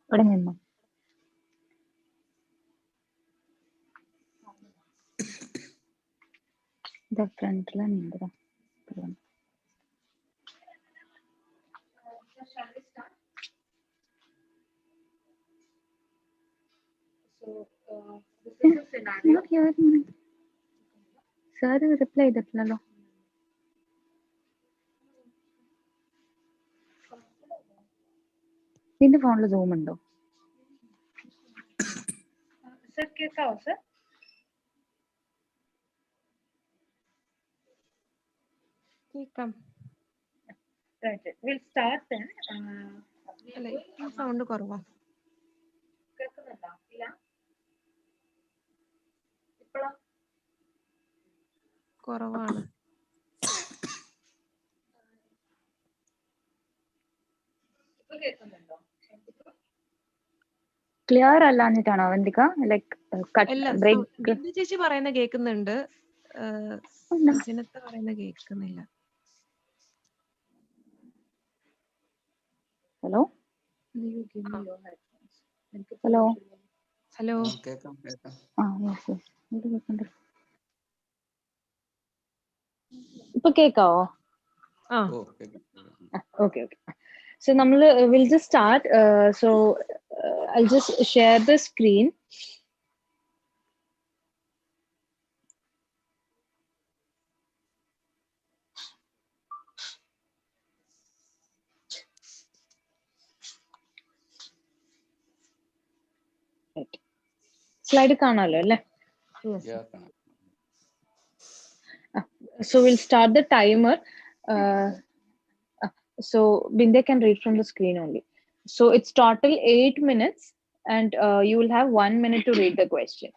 ഇവിടെ നിന്നോ? ഇത് ഫ്രണ്ടിലുണ്ട്. സാർ റിപ്ലൈ ചെയ്തിട്ടില്ലല്ലോ. നിന്റെ ഫോണിൽ സൂം ഉണ്ടോ? സർ കേൾക്കാവോ സർ? കേൾക്കാം. We'll start then. അല്ലേ സൗണ്ട് കുറവാ. കേൾക്കുന്നുണ്ടോ? ഇല്ല, ഇപ്പോഴോ? കുറവാണ്. ഇപ്പൊ കേൾക്കുന്നുണ്ടോ? ക്ലിയർ അല്ലാഞ്ഞിട്ടാണോ അവന്തിക? ബ്രേക്ക്. ചേച്ചി പറയുന്ന കേൾക്കുന്നുണ്ട്, സജിനത്ത് പറയുന്ന കേൾക്കുന്നില്ല. Hello hello hello. ഇപ്പൊ കേക്കാവോ? Okay. So we'll just start. I'll just share the screen. Slide കാണാലോ അല്ലേ? So we'll start the timer. So Bindya can read from the screen only. So it's total 8 minutes, and you will have 1 minute to read the question.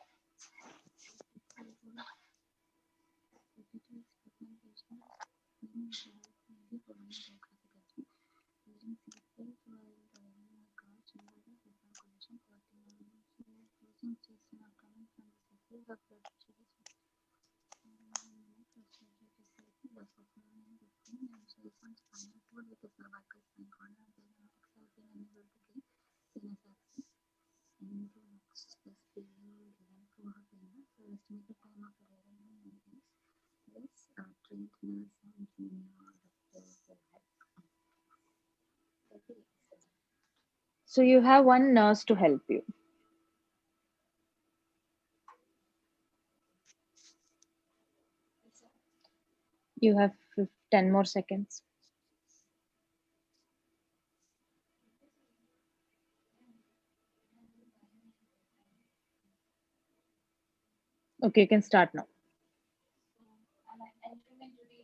So you have one nurse to help you. You have 10 more seconds. Okay, you can start now. Entering into the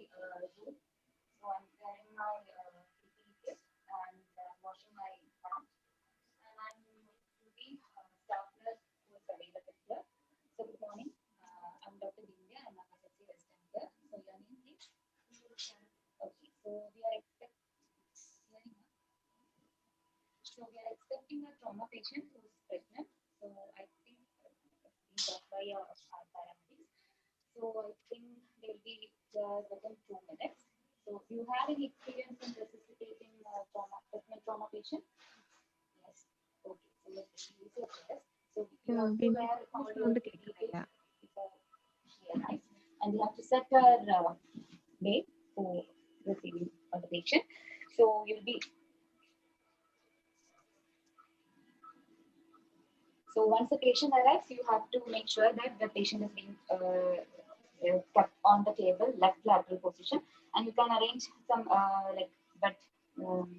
So we are expecting a trauma patient who is pregnant. So I think he's got by our paramedics. So I think they'll be within 2 minutes. So do you have any experience in resuscitating pregnant trauma patient? Yes. Okay. So let's use your test. So you have to പിന്നെ wear all your sound PPE കേൾക്കുന്നില്ല. before she arrives, and you have to set her date for receiving the patient. So you'll be. So once the patient arrives, you have to make sure that the patient is being kept on the table, left lateral position, and you can arrange some like bed. Um,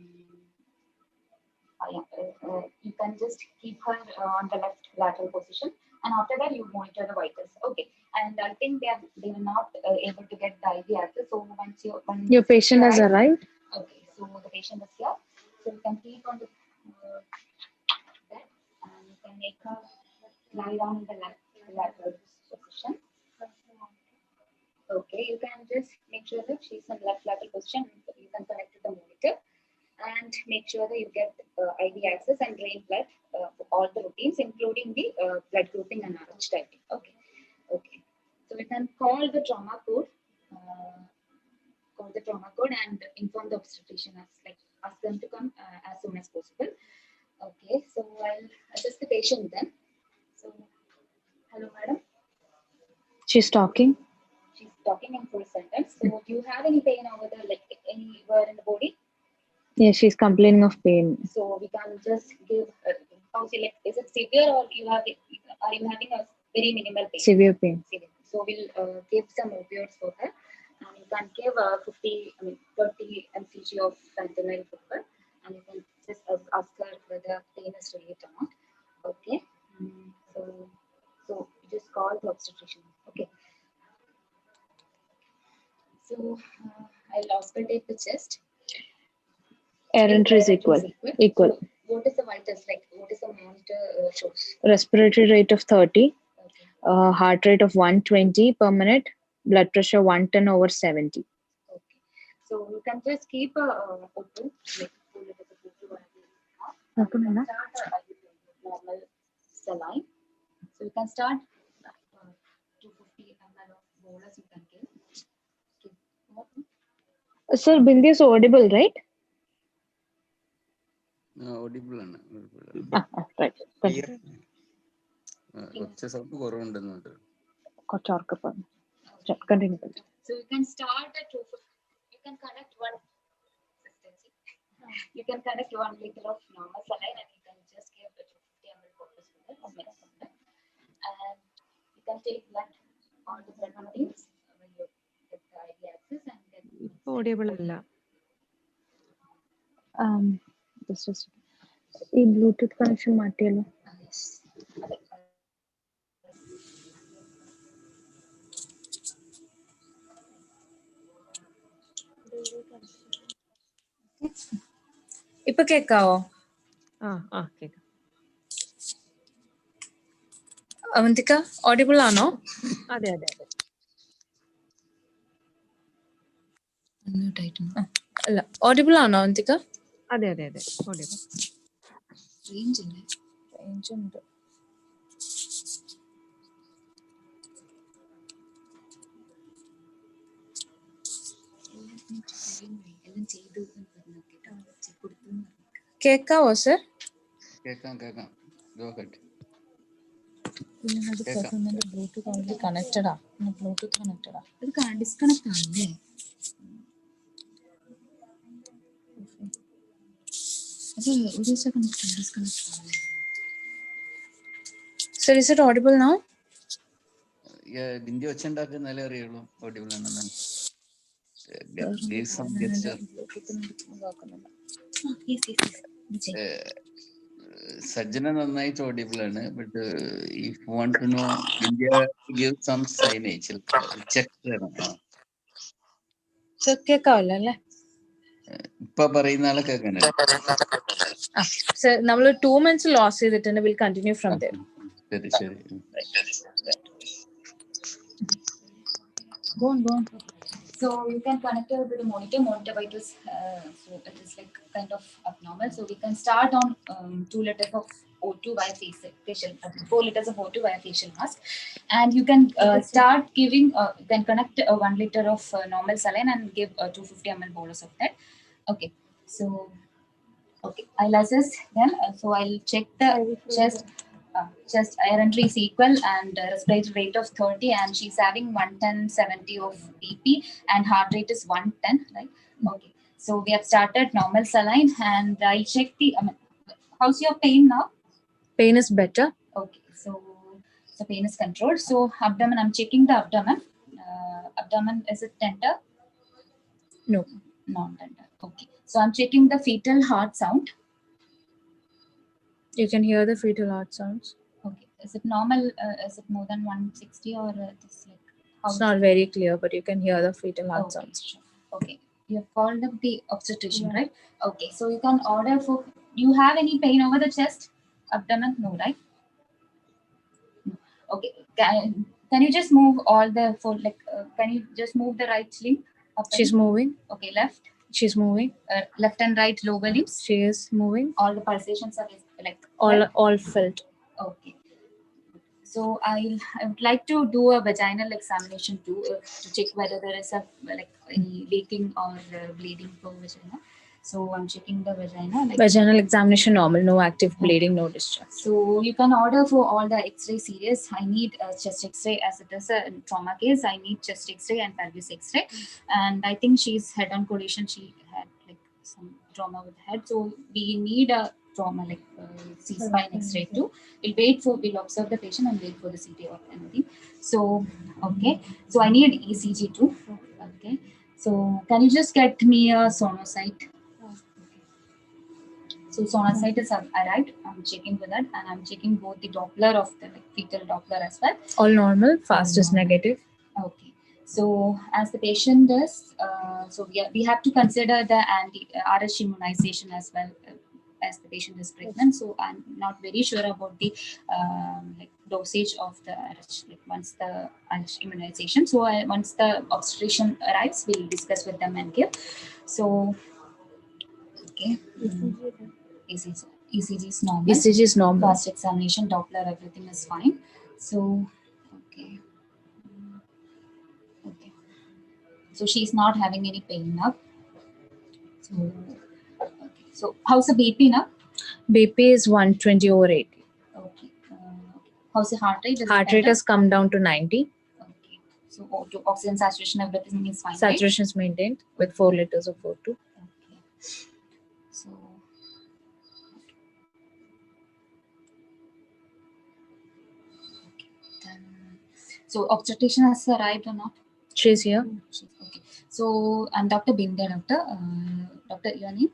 you can just keep her on the left lateral position, and after that you monitor the vitals. Okay, and I think they are not able to get the IV access. So when Your patient has arrived. Okay, so the patient is here. So you can keep on the bed, and you can make her lie down in the left lateral position. Okay, you can just make sure that she's in left lateral position. You can connect to the monitor and make sure that you get IV access and drain blood for all the routines, including the blood grouping and RH typing. Okay, okay. So we can call the trauma code. And inform the obstetrician ask them to come as soon as possible. Okay, so I'll assess the patient then. So, hello, madam. She's talking. She's talking in full sentence. So, do you have any pain over there, like anywhere in the body? Yeah, she's complaining of pain. So we can just give. Is it severe or are you having a very minimal pain? Severe pain. Severe. So we'll give some opioids for her, and you can give 30 mcg of fentanyl for her, and you can just ask her whether pain is relieved or not. Okay. So you just call the obstetrician. Okay. So I'll auscultate the chest. Air entry is equal. So what is the vitals like? What is the monitor shows? Respiratory rate of 30. Okay. Heart rate of 120 per minute. Blood pressure 110/70. Okay. So you can just keep open, like pull it as a Open and start normal saline. So you can start 250 ml of bolus. You can give. Sir, Bindya is audible, right? audible ആണ്. Right. കുറച്ച് sound കുറവുണ്ടെന്നുണ്ട്. കുറച്ച് പറഞ്ഞു. Continue. So you can start at 250. You can connect one. You can connect 1 liter of normal saline, and you can just give 250 ml bolus of medicine. And you can take blood on the blood routines when you get the IV access and get. ഇപ്പൊ audible അല്ല. ഈ Bluetooth connection മാറ്റിയല്ലോ. ഇപ്പൊ കേക്കാവോ? കേക്കാം. Avanthika audible ആണോ? അതെ. അല്ല, audible ആണോ അവന്തിക? അതെ ഓഡിയബിൾ. റേഞ്ച് ഉണ്ട്. കേക്കാവോ സർ? കേക്കാം. Go ahead. ബ്ലൂടൂത്ത് ഓൺലി കണക്റ്റഡാ. ഇത് ഡിസ്കണക്ട് ആണല്ലേ? അത് ഒരു സെക്കൻഡ് ഡിസ്കണക്ട് ആണല്ലേ? Sir, is it audible now? Bindu ഒച്ചുണ്ടാക്കുന്നല്ലേ അറിയുള്ളൂ audible ആണെന്ന്. Sajina നന്നായിട്ട് audible ആണ്. But if you want to know, Bindya give some signage. Check ചെയ്യണം. കേക്കാവല്ലോ അല്ലേ? ഇപ്പൊ പറയുന്ന ആളെ കേൾക്കാനുണ്ട്. നമ്മൾ 2 minutes ലോസ് ചെയ്തിട്ടുണ്ട്. Will continue from there. ശരി. Go on. So you can connect it with the monitor. Monitor by this, so it is like kind of abnormal. So we can start on 2 liters of O2 via facial, 4 liters of O2 via facial mask, and you can start giving. You can connect 1 liter of normal saline and give 250 ml bolus of that. Okay, so okay, I'll assess then. So I'll check the chest air entry is equal and respiratory rate of 30, and she's having 110/70 of BP and heart rate is 110, right? Okay, so we have started normal saline and I'll check the. How's your pain now? Pain is better. Okay, so pain is controlled. So abdomen, I'm checking the abdomen. Abdomen, is it tender? No. Not tender. Okay, so I'm checking the fetal heart sound. You can hear the fetal heart sounds. Okay, is it normal? Is it more than 160 or this like? It's not very clear, but you can hear the fetal heart Okay, sounds. sure. Okay, you have called up the obstetrician, right? Okay, so you can order for. Do you have any pain over the chest, abdomen? No, right? No. Okay, can you just move all the for like? Can you just move the right limb? She's moving. Okay, left. She's moving. Left and right lower limbs. She is moving. All the pulsations are like all felt. Okay. So I would like to do a vaginal examination too to check whether there is a like any leaking or bleeding from vagina. So I'm checking the vagina. Like, vaginal examination normal, no active bleeding, no discharge. So you can order for all the X-ray series. I need a chest X-ray as it is a trauma case. I need chest X-ray and pelvis X-ray, and I think she's head-on collision. She had like some trauma with the head, so we need a trauma like C-spine X-ray too. We'll observe the patient and wait for the CT or anything. So okay, so I need ECG too. Okay, so can you just get me a sonocyte? So sonocyte is arrived. I'm checking with that, and I'm checking both the Doppler of the like, fetal Doppler as well. All normal. Fast is negative. Okay. So as the patient does, so we have to consider the RH immunization as well. As the patient is pregnant, so I'm not very sure about the like dosage of the RH. Like once the RH immunization, so once the obstetrician arrives, we'll discuss with them and give. So okay. ECG is normal. ECG is normal. Fast examination, Doppler, everything is fine. So okay. Okay. So she's not having any pain now. So okay. So how's the BP now? BP is 120 over 80. Okay. How's the heart rate? Heart rate has come down to 90. Okay. So oxygen saturation, everything is fine. Saturation is maintained with 4 liters of O2. Okay. So then, so obstetrician has arrived or not? She's here. Okay. So I'm Dr.Bindya, Doctor, your name?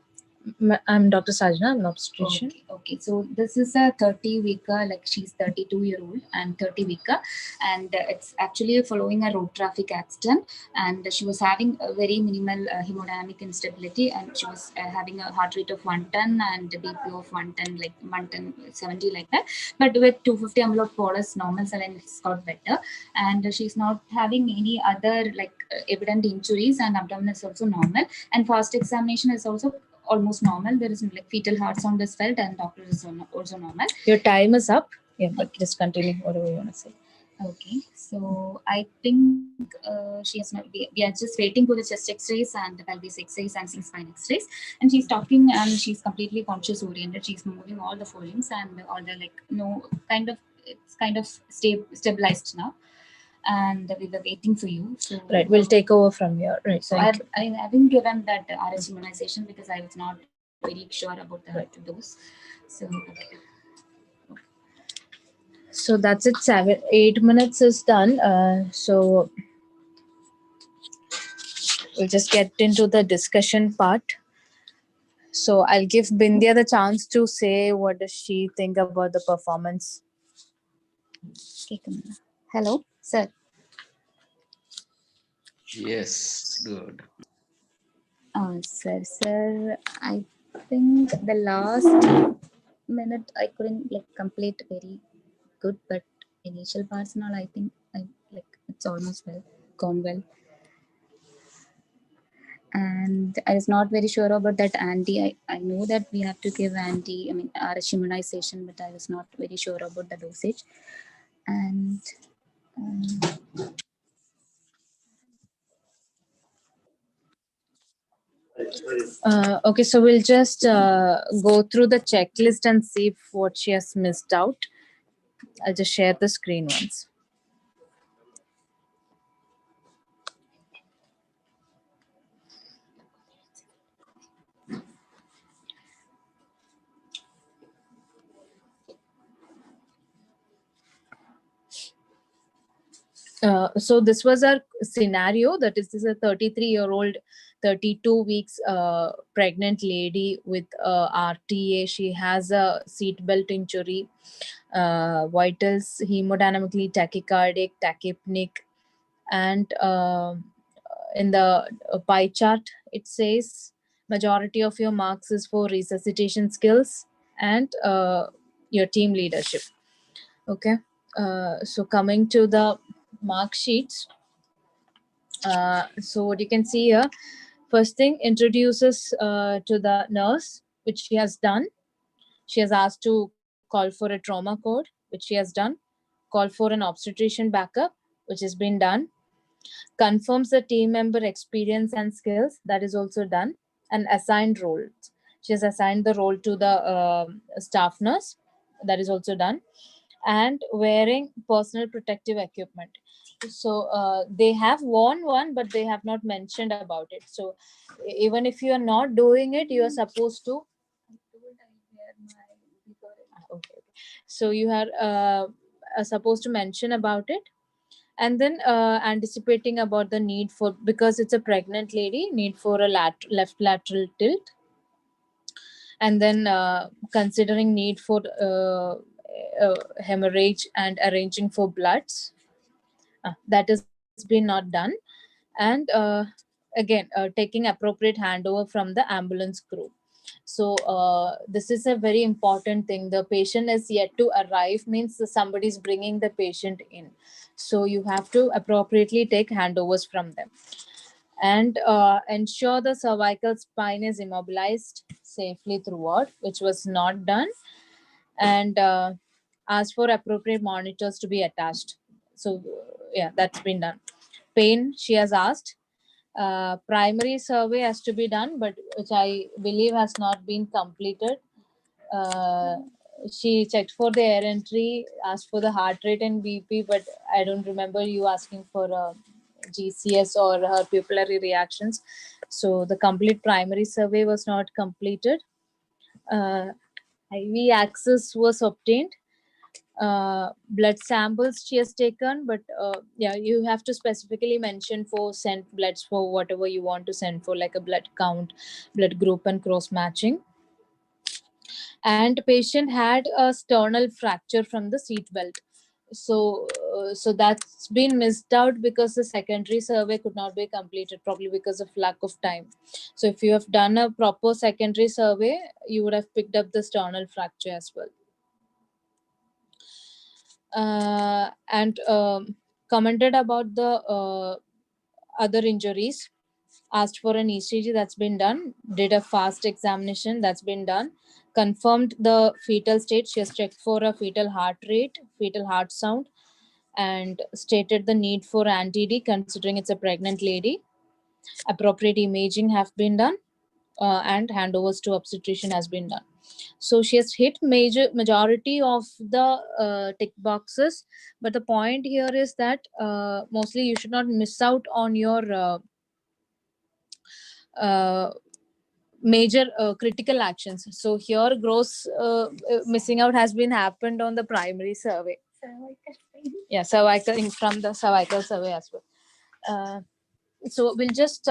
I'm Dr.Sajina. I'm an obstetrician. Okay. So this is a 30-weeker, like she's 32-year-old and 30-weeker, and it's actually following a road traffic accident, and she was having a very minimal hemodynamic instability, and she was having a heart rate of 110 and a BP of 110, like 110/70 like that. But with 250 ml of bolus, normal saline, it's got better, and she's not having any other like evident injuries, and abdomen is also normal, and fast examination is also almost normal. There is like fetal heart sound is felt, and Doppler is also normal. Your time is up. Yeah, but just continue whatever you want to say. Okay, so I think she has not. We are just waiting for the chest X-rays and the pelvis X-rays and C-spine X-rays, and she's talking and she's completely conscious oriented. She's moving all the four limbs and all the like it's kind of stabilized now. And we were waiting for you. So right, we'll take over from here. Right. So I haven't given that RH immunization because I was not very sure about the dose. So okay. So that's it. 8 minutes is done. So we'll just get into the discussion part. So I'll give Bindya the chance to say what does she think about the performance. Hello, sir. Yes, good. Sir, I think the last minute I couldn't like complete very good, but initial parts and all I think it's almost gone well. And I was not very sure about that anti. I know that we have to give anti, I mean, RH immunization, but I was not very sure about the dosage. And Okay, so we'll just go through the checklist and see if what she has missed out. I'll just share the screen once. So this was our scenario, that is, this is a 33-year-old 32 weeks pregnant lady with RTA. She has a seatbelt injury, vitals hemodynamically tachycardic, tachypneic, and in the pie chart it says majority of your marks is for resuscitation skills and your team leadership. Okay, so coming to the mark sheets, so what you can see here, first thing, introduces to the nurse, which she has done. She has asked to call for a trauma code, which she has done. Call for an obstetrician backup, which has been done. Confirms the team member experience and skills, that is also done. And assigned roles, she has assigned the role to the staff nurse, that is also done. And wearing personal protective equipment, so they have worn one but they have not mentioned about it. So even if you are not doing it, you are supposed to, okay, so you are supposed to mention about it. And then anticipating about the need for, because it's a pregnant lady, need for a left lateral tilt. And then considering need for hemorrhage and arranging for bloods, that has been not done. And again taking appropriate handover from the ambulance crew. So this is a very important thing. The patient is yet to arrive, means somebody is bringing the patient in, so you have to appropriately take handovers from them. And ensure the cervical spine is immobilized safely throughout, which was not done. And ask for appropriate monitors to be attached. So yeah, that's been done. Pain, she has asked. Primary survey has to be done, but which I believe has not been completed. Uh, she checked for the air entry, asked for the heart rate and BP, but I don't remember you asking for GCS or her pupillary reactions. So the complete primary survey was not completed. IV access was obtained. Blood samples she has taken, but yeah, you have to specifically mention for sent bloods for whatever you want to send for, like a blood count, blood group, and cross matching. And patient had a sternal fracture from the seat belt. So so that's been missed out because the secondary survey could not be completed, probably because of lack of time. So if you have done a proper secondary survey, you would have picked up the sternal fracture as well. And commented about the other injuries, asked for an ECG, that's been done. Did a fast examination, that's been done. Confirmed the fetal state, she has checked for a fetal heart rate, fetal heart sound, and stated the need for anti-D considering it's a pregnant lady. Appropriate imaging have been done, and handovers to obstetrician has been done. So she has hit majority of the tick boxes, but the point here is that mostly you should not miss out on your uh, major critical actions. So here gross missing out has been happened on the primary survey. Yeah, cervical, from the cervical survey as well. So we'll just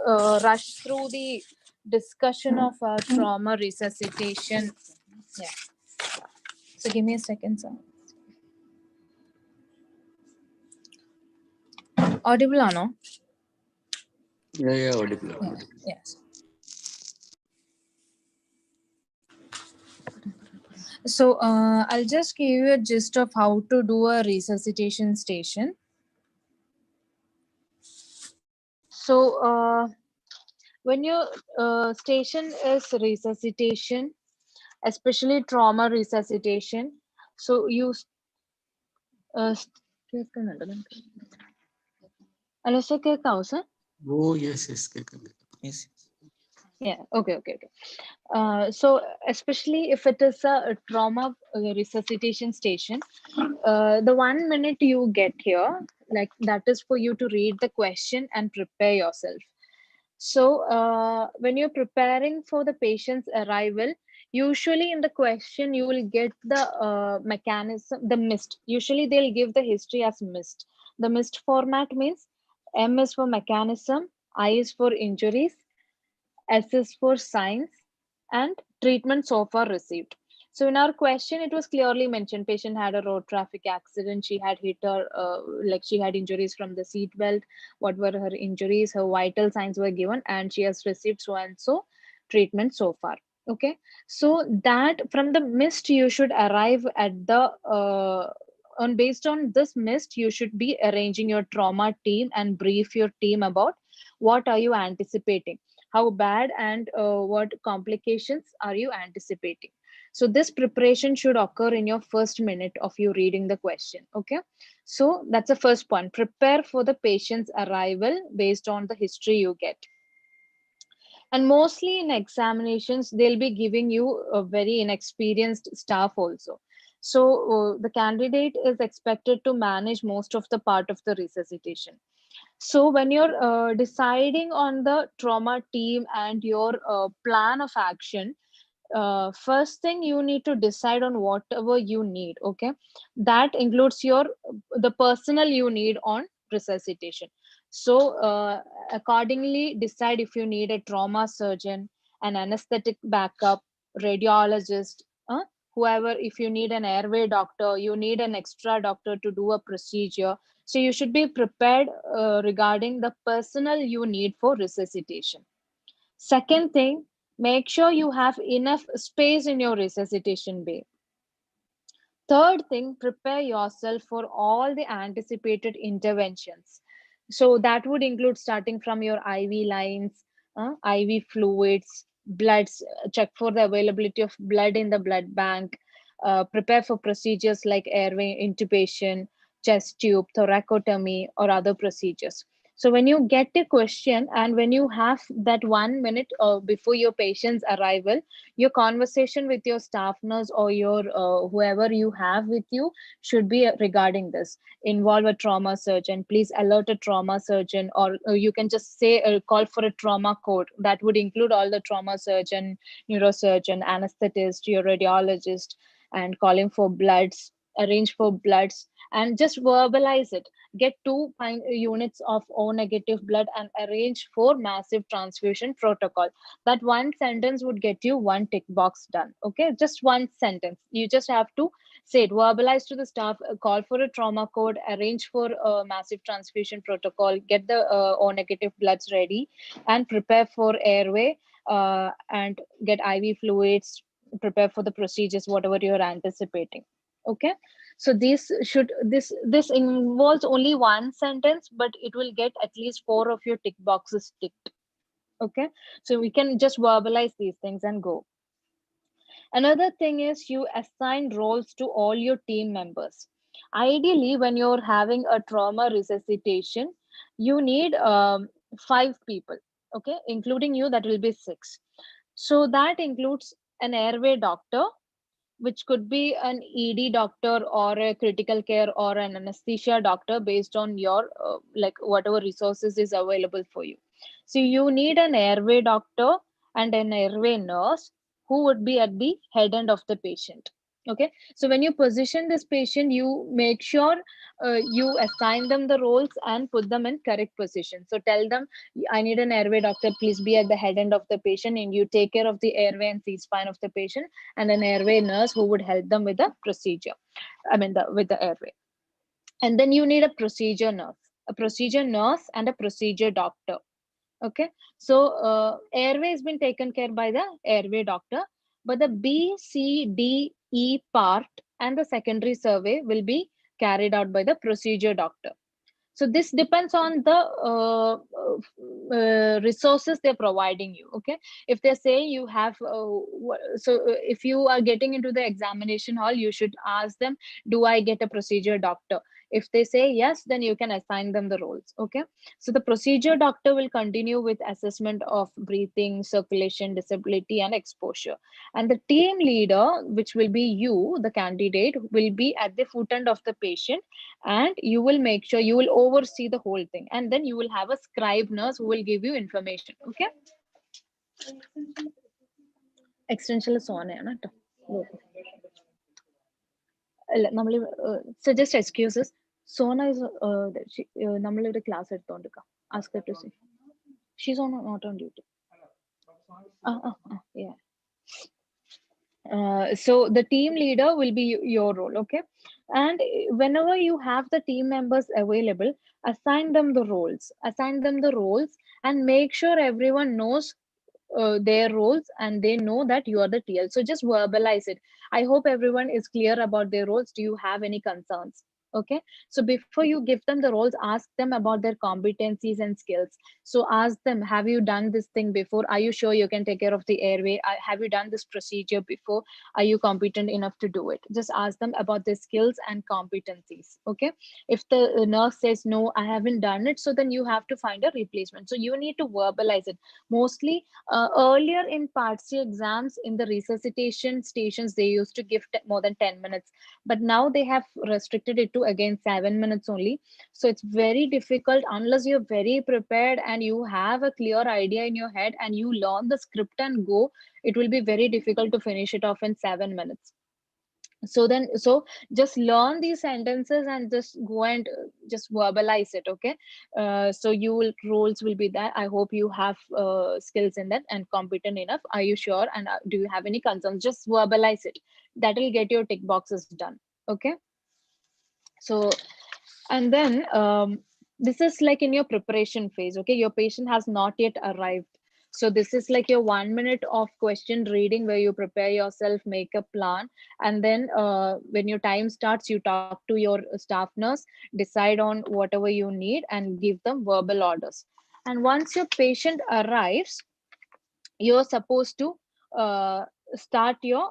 rush through the discussion of trauma resuscitation. Yeah. So give me a second, sir. Audible or no? Yeah, audible. Yeah. Yes. So I'll just give you a gist of how to do a resuscitation station. So when your station is resuscitation, especially trauma resuscitation, so you uh, കേൾക്കുന്നുണ്ടോ നിങ്ങക്ക്? Hello sir, കേൾക്കാവോ sir? Oh, yes, yes. Yes. Yeah, okay. So especially if it is a trauma resuscitation station, the 1 minute you get here, like that is for you to read the question and prepare yourself. So when you're preparing for the patient's arrival, usually in the question you will get the mechanism, the mist. Usually they'll give the history as mist. The mist format means M is for mechanism, I is for injuries, S is for signs, and treatment so far received. So in our question, it was clearly mentioned patient had a road traffic accident. She had hit her, like she had injuries from the seat belt. What were her injuries? Her vital signs were given, and she has received so and so treatment so far. Okay, so that from the mist you should arrive at the on based on this mist you should be arranging your trauma team and brief your team about what are you anticipating, how bad and what complications are you anticipating. So this preparation should occur in your first minute of you reading the question. Okay, so that's the first point. Prepare for the patient's arrival based on the history you get. And mostly in examinations they'll be giving you a very inexperienced staff also. So the candidate is expected to manage most of the part of the resuscitation. So when you're deciding on the trauma team and your plan of action, first thing you need to decide on whatever you need. Okay, that includes your the personal you need on resuscitation. So accordingly decide if you need a trauma surgeon, an anesthetic backup, radiologist, whoever. If you need an airway doctor, you need an extra doctor to do a procedure. So you should be prepared regarding the personnel you need for resuscitation. Second thing, make sure you have enough space in your resuscitation bay. Third thing, prepare yourself for all the anticipated interventions. So that would include starting from your IV lines, IV fluids, bloods, check for the availability of blood in the blood bank, prepare for procedures like airway intubation, chest tube, thoracotomy, or other procedures. So when you get a question and when you have that 1 minute before your patient's arrival, your conversation with your staff nurse or your whoever you have with you should be regarding this. Involve a trauma surgeon, please alert a trauma surgeon, or you can just say call for a trauma code that would include all the trauma surgeon, neurosurgeon, anesthetist, your radiologist, and calling for bloods, arrange for bloods, and just verbalize it. Get 2 units of O negative blood and arrange for massive transfusion protocol. That one sentence would get you one tick box done. Okay, just one sentence. You just have to say it, verbalize to the staff, call for a trauma code, arrange for a massive transfusion protocol, get the O negative bloods ready, and prepare for airway, and get IV fluids, prepare for the procedures, whatever you're anticipating. Okay, so this involves only one sentence, but it will get at least 4 of your tick boxes ticked. Okay, so we can just verbalize these things and go. Another thing is you assign roles to all your team members. Ideally, when you're having a trauma resuscitation, you need 5 people, okay, including you, that will be 6. So that includes an airway doctor, which could be an ED doctor or a critical care or an anesthesia doctor based on your like whatever resources is available for you. So you need an airway doctor and an airway nurse who would be at the head end of the patient. Okay, so when you position this patient, you make sure you assign them the roles and put them in correct position. So tell them, I need an airway doctor, please be at the head end of the patient and you take care of the airway and C-spine of the patient, and an airway nurse who would help them with the procedure, I mean with the airway. And then you need a procedure nurse and a procedure doctor. Okay, so airway has been taken care by the airway doctor, but the B C D E part and the secondary survey will be carried out by the procedure doctor. So this depends on the resources they're providing you. Okay, if they say you have if you are getting into the examination hall, you should ask them, do I get a procedure doctor? If they say yes, then you can assign them the roles. Okay, so the procedure doctor will continue with assessment of breathing, circulation, disability, and exposure. And the team leader, which will be you, the candidate, will be at the foot end of the patient, and you will make sure you will oversee the whole thing. And then you will have a scribe nurse who will give you information. Okay, extension സോനയാണ് കേട്ടോ. അല്ല നമ്മൾ so just excuses. Sona is നമ്മളിവിടെ class എടുത്തോണ്ടിരിക്കാം. Ask her to see. She's on not on duty. Yeah. So the team leader will be your role. Okay, and whenever you have the team members available, assign them the roles, and make sure everyone knows their roles and they know that you are the TL. So just verbalize it. I hope everyone is clear about their roles. Do you have any concerns? Okay, so before you give them the roles, ask them about their competencies and skills. So ask them, have you done this thing before? Are you sure you can take care of the airway? Have you done this procedure before? Are you competent enough to do it? Just ask them about their skills and competencies. Okay, if the nurse says no, I haven't done it, so then you have to find a replacement. So you need to verbalize it. Mostly earlier in Part C exams, in the resuscitation stations, they used to give more than 10 minutes, but now they have restricted it to again 7 minutes only. So it's very difficult unless you're very prepared and you have a clear idea in your head and you learn the script and go. It will be very difficult to finish it off in 7 minutes. So just learn these sentences and just go and just verbalize it. Okay, so you will roles will be that. I hope you have skills in that and competent enough. Are you sure? And do you have any concerns? Just verbalize it. That will get your tick boxes done. Okay, so and then this is like in your preparation phase. Okay, your patient has not yet arrived, so this is like your 1 minute of question reading where you prepare yourself, make a plan, and then when your time starts, you talk to your staff nurse, decide on whatever you need, and give them verbal orders. And once your patient arrives, you're supposed to start your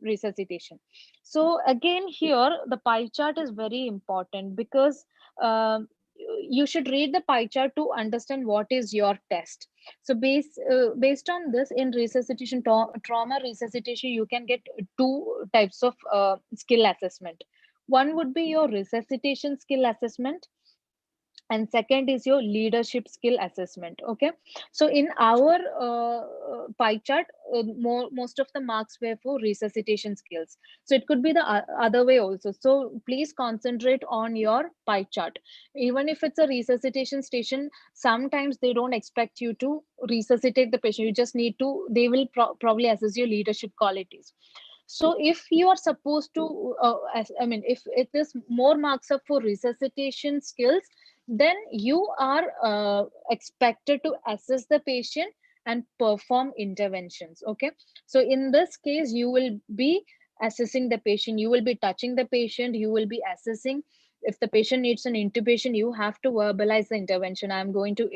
resuscitation. So again, here the pie chart is very important because you should read the pie chart to understand what is your test. So based on this, in resuscitation, trauma resuscitation, you can get two types of skill assessment. One would be your resuscitation skill assessment, and second is your leadership skill assessment. Okay, so in our pie chart, most of the marks were for resuscitation skills. So it could be the other way also. So please concentrate on your pie chart. Even if it's a resuscitation station, sometimes they don't expect you to resuscitate the patient. You just need to, they will probably assess your leadership qualities. So if you are supposed to I mean, if it is more marks up for resuscitation skills, then you are expected to assess the patient and perform interventions. Okay, so in this case, you will be assessing the patient, you will be touching the patient, you will be assessing. If the patient needs an intubation, you have to verbalize the intervention. I'm going to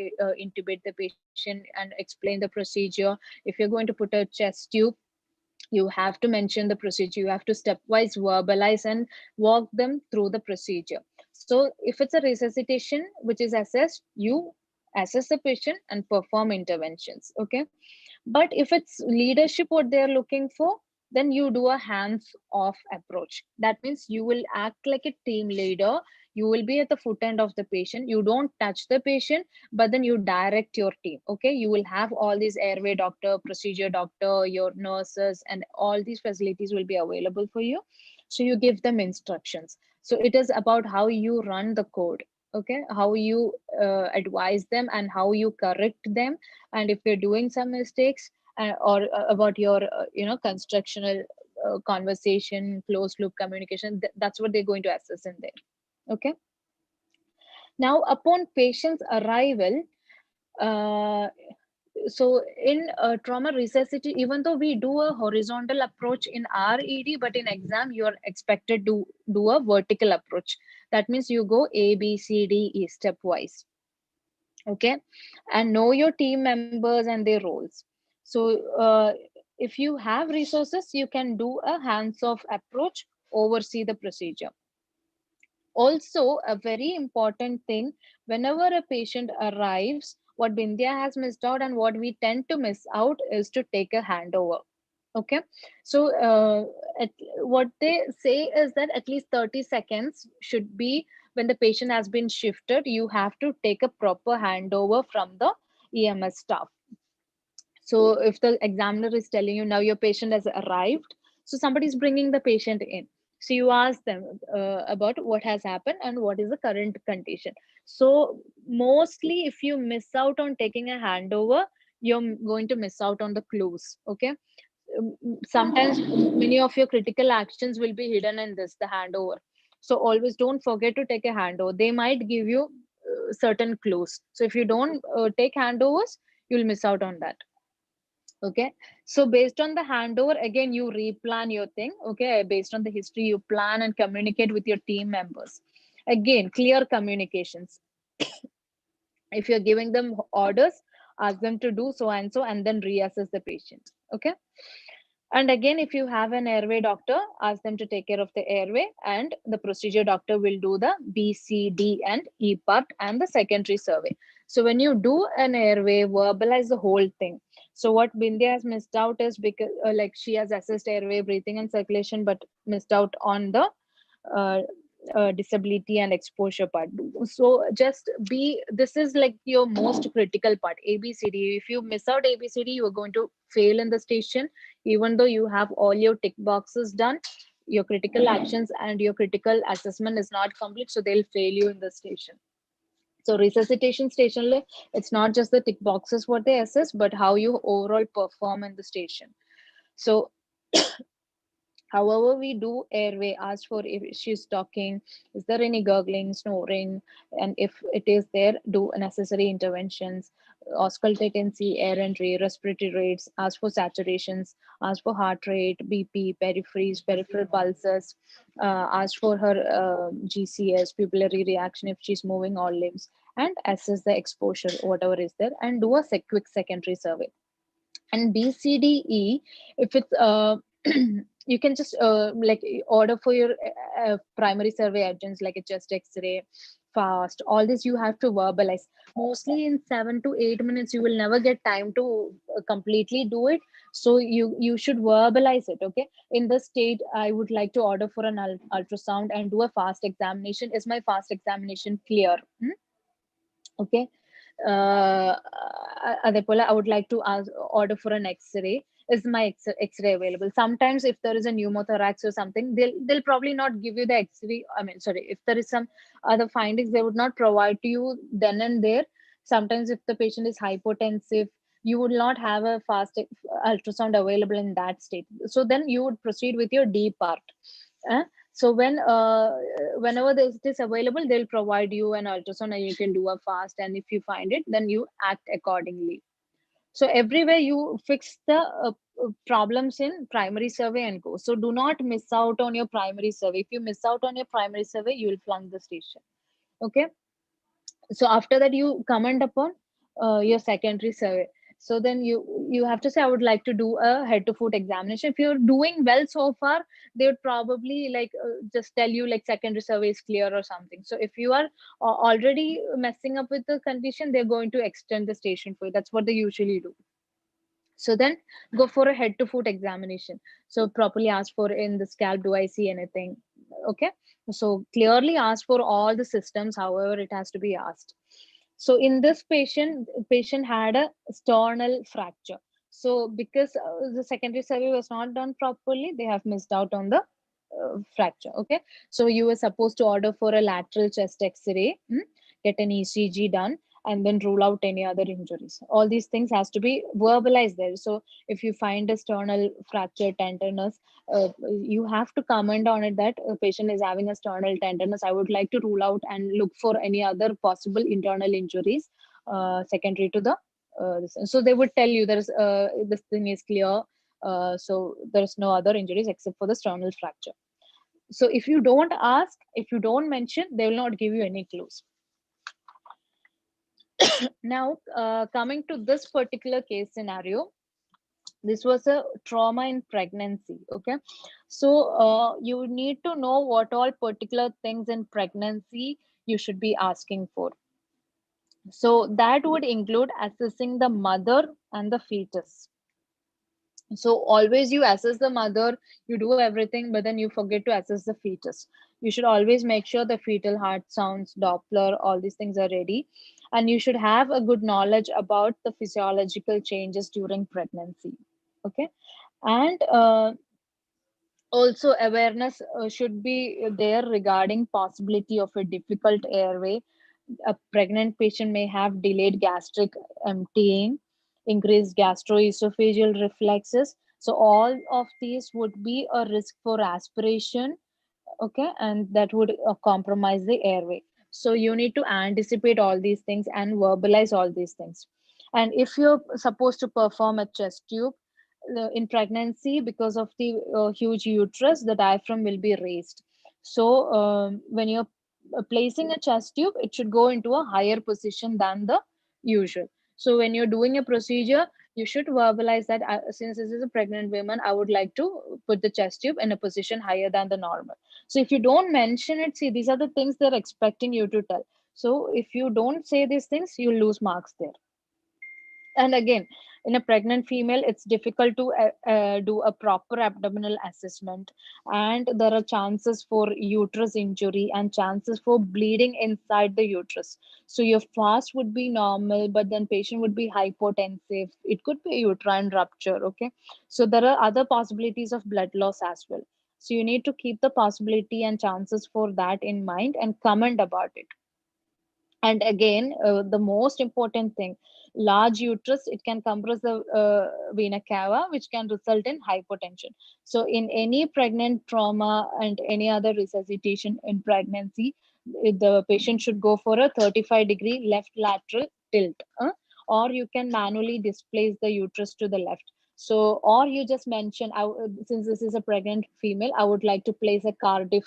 intubate the patient and explain the procedure. If you're going to put a chest tube, you have to mention the procedure. You have to stepwise verbalize and walk them through the procedure. So if it's a resuscitation which is assessed, you assess the patient and perform interventions. Okay, but if it's leadership what they're looking for, then you do a hands off approach. That means you will act like a team leader. You will be at the foot end of the patient. You don't touch the patient, but then you direct your team. Okay, you will have all these airway doctor, procedure doctor, your nurses, and all these facilities will be available for you. So you give them instructions. So it is about how you run the code. Okay, how you advise them and how you correct them, and if you're doing some mistakes, or about your constructional conversation, closed loop communication, that's what they're going to assess in there. Okay, now upon patient's arrival, uh, So in trauma resuscitation, even though we do a horizontal approach in our ED, but in exam you are expected to do a vertical approach. That means you go A, B, C, D, E stepwise. Okay, and know your team members and their roles. So if you have resources, you can do a hands-off approach, oversee the procedure. Also, a very important thing, whenever a patient arrives, what Bindya has missed out and what we tend to miss out is to take a handover. Okay, so what they say is that at least 30 seconds should be when the patient has been shifted. You have to take a proper handover from the EMS staff. So if the examiner is telling you now your patient has arrived, so somebody is bringing the patient in. So you ask them about what has happened and what is the current condition. So mostly, if you miss out on taking a handover, you're going to miss out on the clues. Okay, sometimes many of your critical actions will be hidden in this, the handover. So always don't forget to take a handover. They might give you certain clues. So if you don't take handovers, you'll miss out on that. Okay, so based on the handover, again you replan your thing. Okay, based on the history, you plan and communicate with your team members. Again, clear communications. If you're giving them orders, ask them to do so and so, and then reassess the patient. Okay, and again, if you have an airway doctor, ask them to take care of the airway, and the procedure doctor will do the B, C, D, and E part and the secondary survey. So when you do an airway, verbalize the whole thing. So what Bindya has missed out is because like she has assessed airway, breathing, and circulation, but missed out on the uh, disability and exposure part. So just be, this is like your most critical part, ABCD. If you miss out ABCD, you are going to fail in the station. Even though you have all your tick boxes done, your critical actions and your critical assessment is not complete, so they'll fail you in the station. So resuscitation station, it's not just the tick boxes what they assess, but how you overall perform in the station. So however, we do airway, ask for if she's talking, is there any gurgling, snoring, and if it is there, do necessary interventions, auscultate and see air entry, respiratory rates, ask for saturations, ask for heart rate, BP, peripheries, peripheral pulses, ask for her GCS, pupillary reaction if she's moving all limbs, and assess the exposure, whatever is there, and do a quick secondary survey. And BCDE, if it's you can just like order for your primary survey agents like a chest x-ray, fast, all this you have to verbalize. Mostly in 7 to 8 minutes you will never get time to completely do it, so you should verbalize it. Okay, in the state I would like to order for an ultrasound and do a fast examination. Is my fast examination clear? Okay, uh, Adepola, I would like to ask, order for an X-ray. Is my X-ray available? Sometimes, if there is a pneumothorax or something, they'll probably not give you the X-ray. I mean, sorry, if there is some other findings, they would not provide to you then and there. Sometimes, if the patient is hypotensive, you would not have a fast ultrasound available in that state. So then you would proceed with your D part. Uh, so whenever this is available, they'll provide you an ultrasound and you can do a fast. And if you find it, then you act accordingly. So everywhere you fix the problems in primary survey and go. So do not miss out on your primary survey. If you miss out on your primary survey, you will flunk the station. Okay, so after that you comment upon your secondary survey. So then you have to say, I would like to do a head to foot examination. If you're doing well so far, they would probably like just tell you like secondary survey is clear or something. So if you are already messing up with the condition, they're going to extend the station for you. That's what they usually do. So then go for a head to foot examination. So properly ask for, in the scalp, do I see anything? Okay, so clearly ask for all the systems, however it has to be asked. So in this patient had a sternal fracture. So because the secondary survey was not done properly, they have missed out on the fracture. Okay, so you were supposed to order for a lateral chest x-ray, get an ECG done, and then rule out any other injuries. All these things has to be verbalized there. So if you find a sternal fracture, tenderness, you have to comment on it that a patient is having a sternal tenderness. I would like to rule out and look for any other possible internal injuries secondary to the So they would tell you there's this thing is clear, so there's no other injuries except for the sternal fracture. So if you don't ask, if you don't mention, they will not give you any clues. Now, coming to this particular case scenario, this was a trauma in pregnancy. Okay, so you need to know what all particular things in pregnancy you should be asking for. So that would include assessing the mother and the fetus. So always you assess the mother, you do everything, but then you forget to assess the fetus. You should always make sure the fetal heart sounds, Doppler, all these things are ready. And you should have a good knowledge about the physiological changes during pregnancy. Okay. And also awareness should be there regarding possibility of a difficult airway. A pregnant patient may have delayed gastric emptying, increased gastroesophageal reflexes. So all of these would be a risk for aspiration, okay, and that would compromise the airway. So you need to anticipate all these things and verbalize all these things. And if you're supposed to perform a chest tube in pregnancy, because of the huge uterus, the diaphragm will be raised. So when you're placing a chest tube, it should go into a higher position than the usual. So when you're doing a procedure, you should verbalize that since this is a pregnant woman, I would like to put the chest tube in a position higher than the normal. So if you don't mention it, see, these are the things they're expecting you to tell. So if you don't say these things, you lose marks there. And again, in a pregnant female, it's difficult to do a proper abdominal assessment, and there are chances for uterus injury and chances for bleeding inside the uterus. So your fast would be normal, but then patient would be hypotensive. It could be uterine rupture. Okay, so there are other possibilities of blood loss as well. So you need to keep the possibility and chances for that in mind and comment about it. And again, the most important thing, large uterus, it can compress the vena cava, which can result in hypotension. So in any pregnant trauma and any other resuscitation in pregnancy, the patient should go for a 35-degree left lateral tilt, or you can manually displace the uterus to the left. So, or you just mention, since this is a pregnant female, I would like to place a Cardiff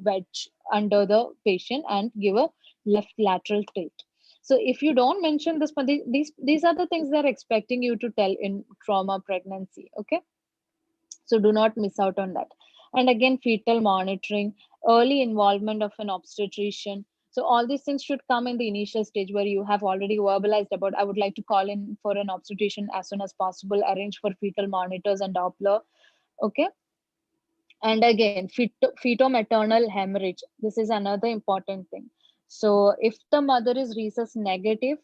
wedge under the patient and give a left lateral tilt. So if you don't mention this, but these are the things they're expecting you to tell in trauma pregnancy. Okay, so do not miss out on that. And again, fetal monitoring, early involvement of an obstetrician. So all these things should come in the initial stage where you have already verbalized about, I would like to call in for an obstetrician as soon as possible, arrange for fetal monitors and Doppler. Okay, and again, feto-maternal hemorrhage, this is another important thing. So if the mother is rhesus negative,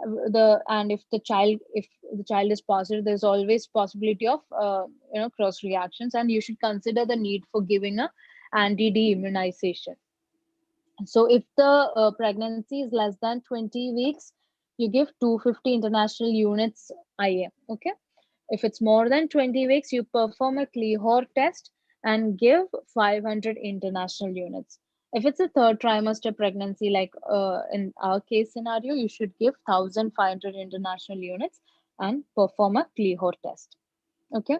if the child is positive, there's always possibility of cross reactions, and you should consider the need for giving a anti-D immunization. So if the pregnancy is less than 20 weeks, you give 250 international units IM. Okay, if it's more than 20 weeks, you perform a Clehor test and give 500 international units. If it's a third trimester pregnancy, like in our case scenario, you should give 1,500 international units and perform a Clehor test. Okay.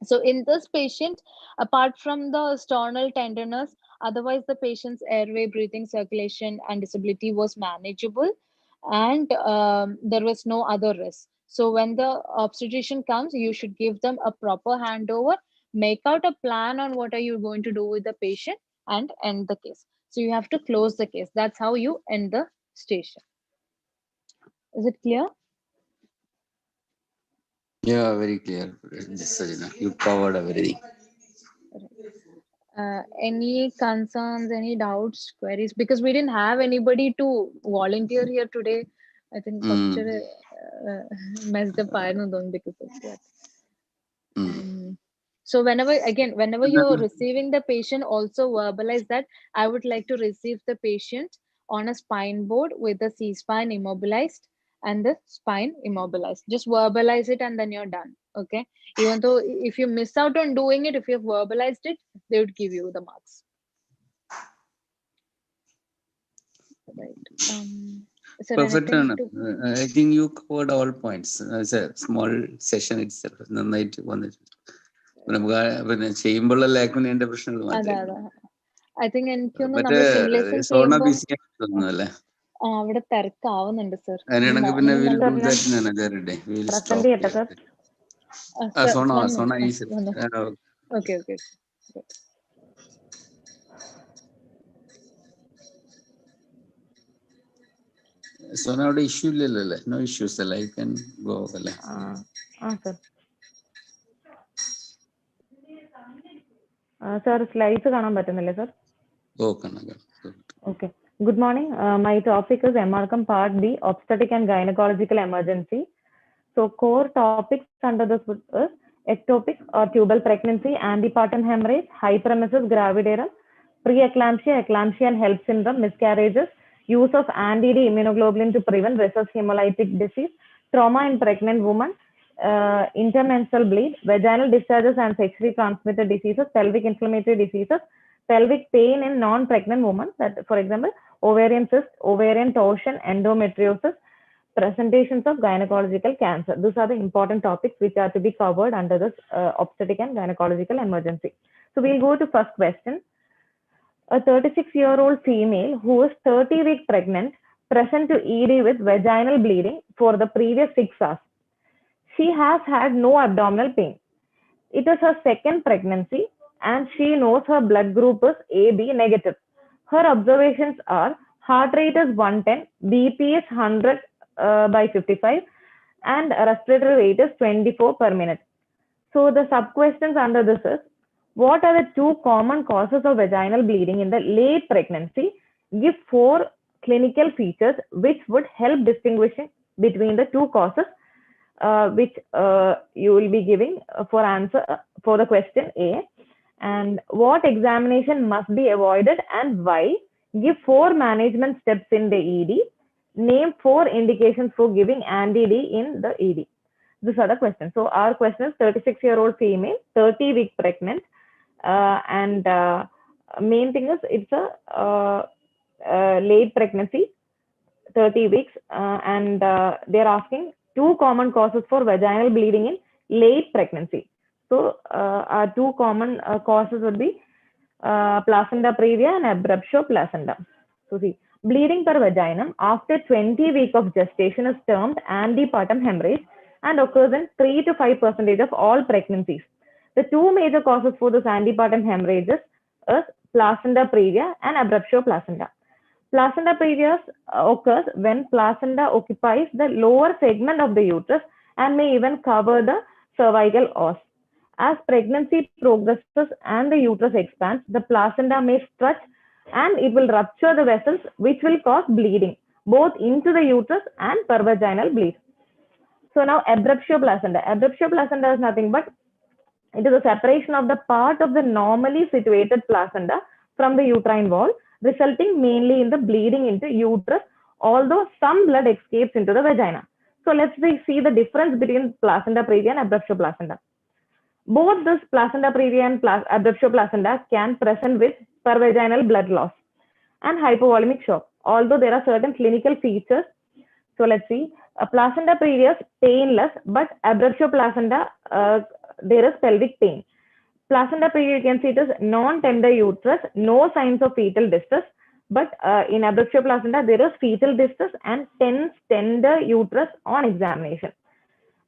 So in this patient, apart from the sternal tenderness, otherwise the patient's airway, breathing, circulation, and disability was manageable, and there was no other risk. So when the obstetrician comes, you should give them a proper handover, make out a plan on what are you going to do with the patient, and end the case. So you have to close the case. That's how you end the station. Is it clear? Yeah, very clear, Sajina. You covered everything. Any concerns, any doubts, queries? Because we didn't have anybody to volunteer here today. I think Mm, messed up doing because of that. mm. Um, so whenever you're receiving the patient, also verbalize that I would like to receive the patient on a spine board with the C spine immobilized and the spine immobilized. Just verbalize it and then you're done. Okay. Even though if you miss out on doing it, if you've verbalized it, they would give you the marks. Right. Sir, Perfect. anything to I think you covered all points. It's a small session itself. നന്നായിട്ട് വന്നിട്ടുണ്ട്. നമുക്ക് പിന്നെ ചെയ്യുമ്പോഴുള്ള ലാക്കിന്റെ പ്രശ്നങ്ങൾ അതെ മാത്രമേ അതെ I think എനിക്കൊന്ന് മറ്റേ നമ്മൾ സിമുലേഷൻ സോണ ചെയ്യുമ്പോൾ ബിസി തോന്നുന്നു അല്ലേ? അവിടെ തിരക്കാവുന്നുണ്ട് സർ. അങ്ങനെയാണെങ്കിൽ പിന്നെ will do Sir, that another day. We will present stop ചെയ്യട്ടെ here. sir? സോണ ഈ ഓക്കെ ഓക്കെ. സോണ അവിടെ ഇഷ്യൂ ഇല്ലല്ലോ അല്ലേ? നോ ഇഷ്യൂസ് അല്ലേ? ഐ ക്യാൻ ഗോ അല്ലേ? Sir. Sir, slides കാണാൻ പറ്റുന്നില്ലേ sir? ഓ കാണാം. Okay. Good morning. My topic is MRCEM Part B, Obstetric and Gynecological Emergency. So core topics under this is ectopic or tubal pregnancy, antepartum hemorrhage, hyperemesis gravidarum, preeclampsia, eclampsia and HELP syndrome, miscarriages, use of anti-D immunoglobulin to prevent recessive hemolytic disease, trauma in pregnant woman, intermenstrual bleed, vaginal discharges and sexually transmitted diseases, pelvic inflammatory diseases, pelvic pain in non-pregnant women, that for example, ovarian cyst, ovarian torsion, endometriosis, presentations of gynecological cancer. These are the important topics which are to be covered under this obstetric and gynecological emergency. So we'll go to first question. A 36-year-old female who is 30 weeks pregnant present to ED with vaginal bleeding for the previous 6 hours. She has had no abdominal pain. It is her second pregnancy and she knows her blood group is AB negative. Her observations are heart rate is 110, BP is 100 by 55 and respiratory rate is 24 per minute. So the sub questions under this is, what are the 2 common causes of vaginal bleeding in the late pregnancy? Give 4 clinical features which would help distinguishing between the 2 causes, which you will be giving for answer for the question A. And what examination must be avoided and why? Give 4 management steps in the ED. Name 4 indications for giving anti-D in the ED. These are the questions. So our question is 36-year-old female, 30 week pregnant, and main thing is it's a late pregnancy, 30 weeks, and they're asking 2 common causes for vaginal bleeding in late pregnancy. So our 2 common causes would be placenta previa and abruptio placenta. So see, bleeding per vaginum after 20 weeks of gestation is termed antepartum hemorrhage and occurs in 3 to 5% of all pregnancies. The 2 major causes for this antepartum hemorrhages is placenta previa and abruptio placenta. Placenta previa occurs when placenta occupies the lower segment of the uterus and may even cover the cervical os. As pregnancy progresses and the uterus expands, the placenta may stretch and it will rupture the vessels, which will cause bleeding both into the uterus and pervaginal bleed. So now abruptio placenta. Abruptio placenta is nothing but it is a separation of the part of the normally situated placenta from the uterine wall, resulting mainly in the bleeding into uterus, although some blood escapes into the vagina. So let's see the difference between placenta previa and abruptio placenta. Both this placenta previa and abruptio placenta can present with pervaginal blood loss and hypovolemic shock, although there are certain clinical features. So let's see. A placenta previa is painless, but abruptio placenta, there is pelvic pain. Placenta previa, you can see it is non-tender uterus, no signs of fetal distress, but in abruptio placenta, there is fetal distress and tense tender uterus on examination.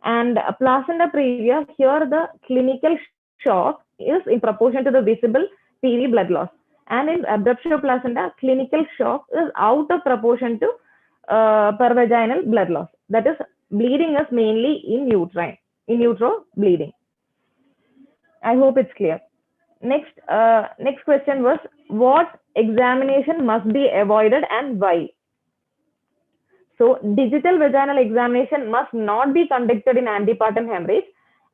And placenta previa, here the clinical shock is in proportion to the visible PV blood loss. And in abruptio placenta, clinical shock is out of proportion to pervaginal blood loss. That is, bleeding is mainly in utero bleeding. I hope it's clear. Next question was, what examination must be avoided and why? So digital vaginal examination must not be conducted in antepartum hemorrhage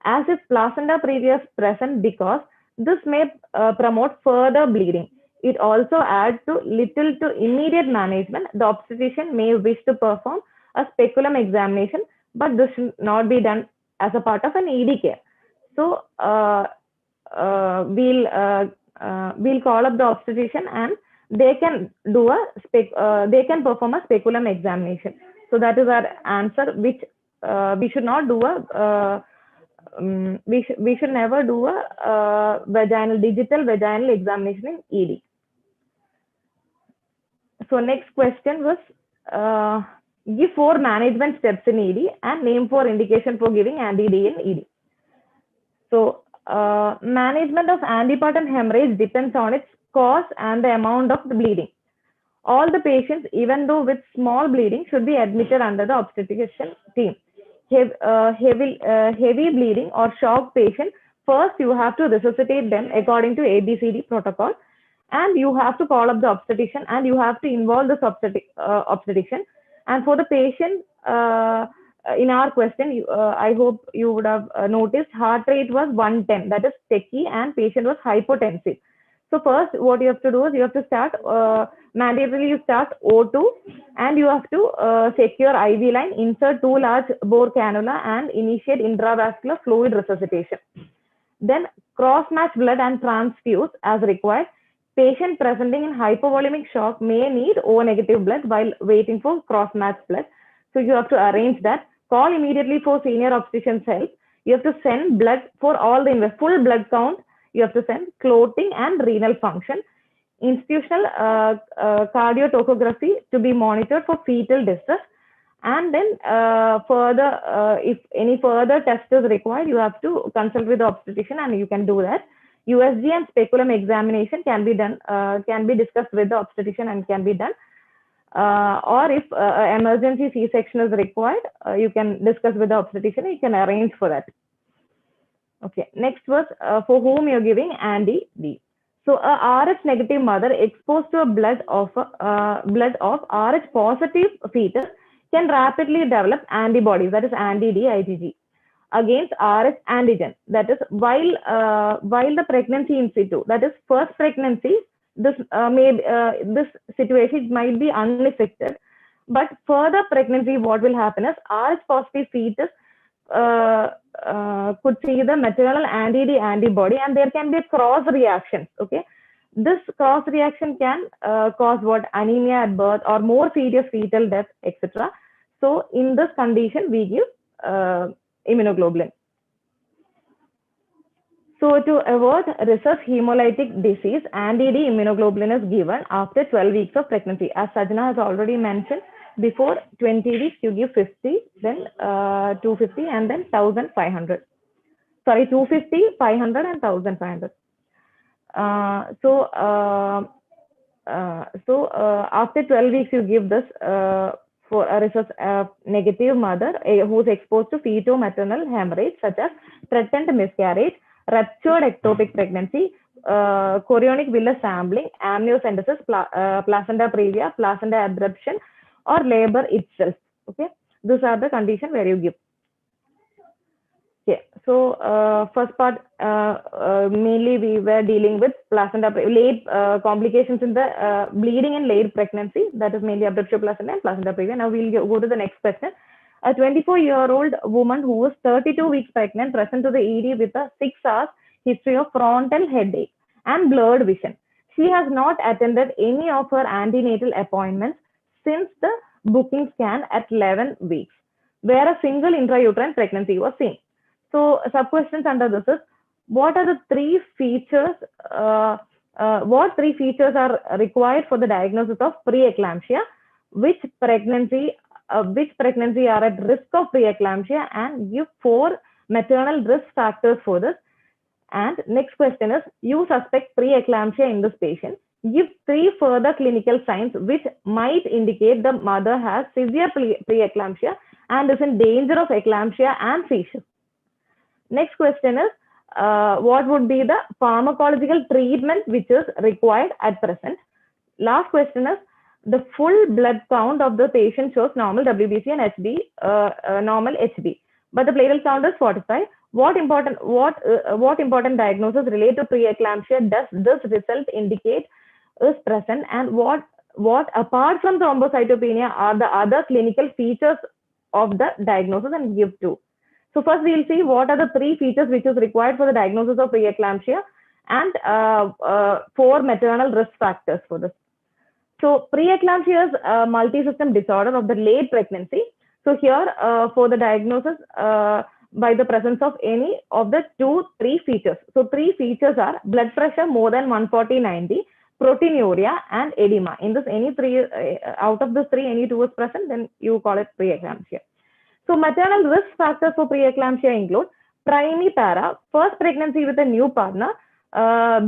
as if placenta previa is present, because this may promote further bleeding. It also adds to little to immediate management. The obstetrician may wish to perform a speculum examination, but this should not be done as a part of an ED care. So we'll call up the obstetrician and they can they can perform a speculum examination. So that is our answer, which we should not do we should never do a digital vaginal examination in ED. So next question was, give 4 management steps in ED and name 4 indication for giving anti-D in ED. So management of antepartum hemorrhage depends on its cause and the amount of the bleeding. All the patients, even though with small bleeding, should be admitted under the obstetrician team. Heavy bleeding or shock patient, first you have to resuscitate them according to ABCD protocol, and you have to call up the obstetrician and you have to involve the obstetrician. And for the patient, in our question, I hope you would have noticed heart rate was 110, that is tachy, and patient was hypotensive. So first, what you have to do is you have to start, mandatorily you start O2, and you have to secure IV line, insert 2 large bore cannula, and initiate intravascular fluid resuscitation. Then cross-match blood and transfuse as required. Patient presenting in hypovolemic shock may need O negative blood while waiting for cross-match blood. So you have to arrange that. Call immediately for senior obstetrician's help. You have to send blood for all the full blood count. You have to send clotting and renal function. Institutional cardiotocography to be monitored for fetal distress. And then if any further test is required, you have to consult with the obstetrician, and you can do that. USG and speculum examination can be done, can be discussed with the obstetrician and can be done. Or if emergency C-section is required, you can discuss with the obstetrician, you can arrange for that. Okay, next was for whom you're giving anti-D. So a Rh negative mother exposed to a blood of Rh positive fetus can rapidly develop antibodies, that is anti-D IgG, against Rh antigen. That is while the pregnancy in situ, that is first pregnancy, this this situation might be unaffected, but further pregnancy, what will happen is Rh positive fetus could see the maternal anti-D antibody, and there can be a cross reaction. Okay, this cross reaction can cause what, anemia at birth or more serious fetal death, etc. So in this condition, we give immunoglobulin. So to avoid recessive hemolytic disease, anti-D immunoglobulin is given after 12 weeks of pregnancy. As Sajina has already mentioned, before 20 weeks, you give 50, then 250, and then 1,500. Sorry, 250, 500, and 1,500. After 12 weeks, you give this for a recessive negative mother who is exposed to feto-maternal hemorrhage, such as threatened miscarriage, ruptured ectopic pregnancy, chorionic villus sampling, amniocentesis, placenta previa, placenta abruption, or labor itself. Okay, these are the conditions where you give. Okay, so first part, mainly we were dealing with placenta late complications in the bleeding in late pregnancy, that is mainly abruptio placenta and placenta previa. Now we'll go to the next question. A 24-year-old woman who was 32 weeks pregnant present to the ED with a 6 hours history of frontal headache and blurred vision. She has not attended any of her antenatal appointments since the booking scan at 11 weeks, where a single intrauterine pregnancy was seen. So sub-questions under this is, what are the 3 features, what 3 features are required for the diagnosis of preeclampsia? Which pregnancy are at risk of preeclampsia, and give 4 maternal risk factors for this. And next question is, you suspect preeclampsia in this patient. Give 3 further clinical signs which might indicate the mother has severe preeclampsia and is in danger of eclampsia and seizure. Next question is, what would be the pharmacological treatment which is required at present? Last question is, the full blood count of the patient shows normal WBC and HB, normal HB, but the platelet count is 45. What important diagnosis related to preeclampsia does this result indicate is present, and what apart from thrombocytopenia are the other clinical features of the diagnosis, and give 2. So first we'll see what are the 3 features which is required for the diagnosis of preeclampsia, and 4 maternal risk factors for this. So preeclampsia is a multi-system disorder of the late pregnancy. So here for the diagnosis by the presence of any of the three features. So three features are blood pressure more than 140/90, proteinuria, and edema. In this any three out of the three, any two is present, then you call it preeclampsia. So maternal risk factors for preeclampsia include primipara, first pregnancy with a new partner,